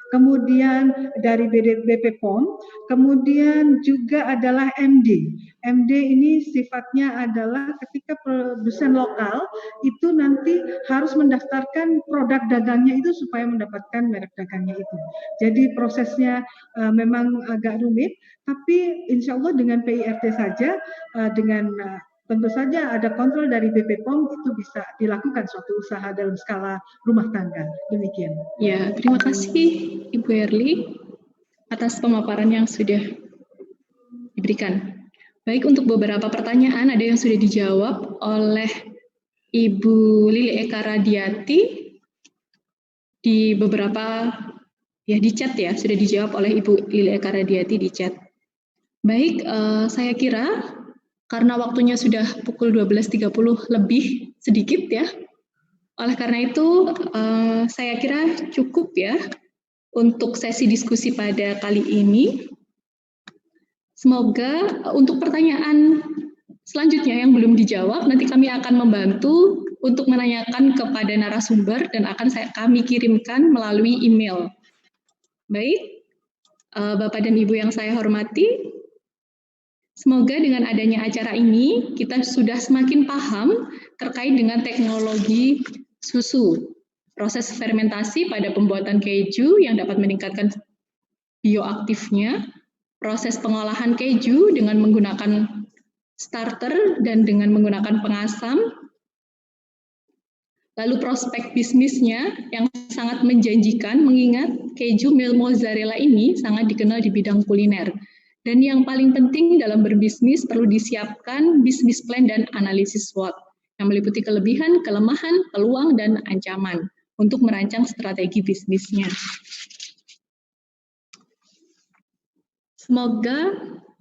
kemudian dari BP POM, kemudian juga adalah MD. MD ini sifatnya adalah ketika produsen lokal itu nanti harus mendaftarkan produk dagangnya itu supaya mendapatkan merek dagangnya itu. Jadi prosesnya memang agak rumit, tapi insya Allah dengan PIRT saja, dengan tentu saja ada kontrol dari BP POM itu bisa dilakukan suatu usaha dalam skala rumah tangga. Demikian. Ya, terima kasih Ibu Erli atas pemaparan yang sudah diberikan. Baik, untuk beberapa pertanyaan ada yang sudah dijawab oleh Ibu Lili Eka Radiati di beberapa di chat ya, sudah dijawab oleh Ibu Lili Eka Radiati di chat. Baik, saya kira karena waktunya sudah pukul 12.30 lebih sedikit ya, oleh karena itu saya kira cukup ya untuk sesi diskusi pada kali ini. Semoga untuk pertanyaan selanjutnya yang belum dijawab, nanti kami akan membantu untuk menanyakan kepada narasumber dan akan kami kirimkan melalui email. Baik, Bapak dan Ibu yang saya hormati, semoga dengan adanya acara ini kita sudah semakin paham terkait dengan teknologi susu, proses fermentasi pada pembuatan keju yang dapat meningkatkan bioaktifnya, proses pengolahan keju dengan menggunakan starter dan dengan menggunakan pengasam, lalu prospek bisnisnya yang sangat menjanjikan mengingat keju mozzarella ini sangat dikenal di bidang kuliner. Dan yang paling penting dalam berbisnis perlu disiapkan bisnis plan dan analisis SWOT yang meliputi kelebihan, kelemahan, peluang, dan ancaman untuk merancang strategi bisnisnya. Semoga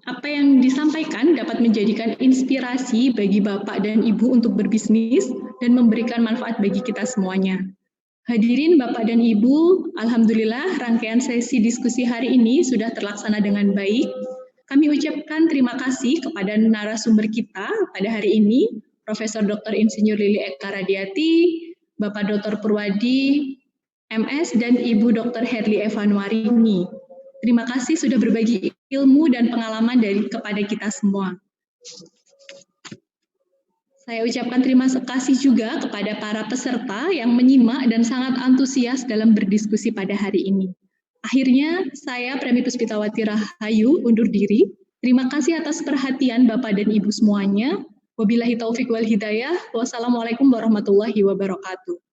apa yang disampaikan dapat menjadikan inspirasi bagi Bapak dan Ibu untuk berbisnis dan memberikan manfaat bagi kita semuanya. Hadirin Bapak dan Ibu, alhamdulillah rangkaian sesi diskusi hari ini sudah terlaksana dengan baik. Kami ucapkan terima kasih kepada narasumber kita pada hari ini, Profesor Dr. Insinyur Lili Eka Radiati, Bapak Dr. Purwadi, MS, dan Ibu Dr. Herli Evanuarini. Terima kasih sudah berbagi ilmu dan pengalaman kepada kita semua. Saya ucapkan terima kasih juga kepada para peserta yang menyimak dan sangat antusias dalam berdiskusi pada hari ini. Akhirnya, saya Premi Puspitawati Rahayu undur diri. Terima kasih atas perhatian Bapak dan Ibu semuanya. Wabillahi taufiq wal hidayah. Wassalamualaikum warahmatullahi wabarakatuh.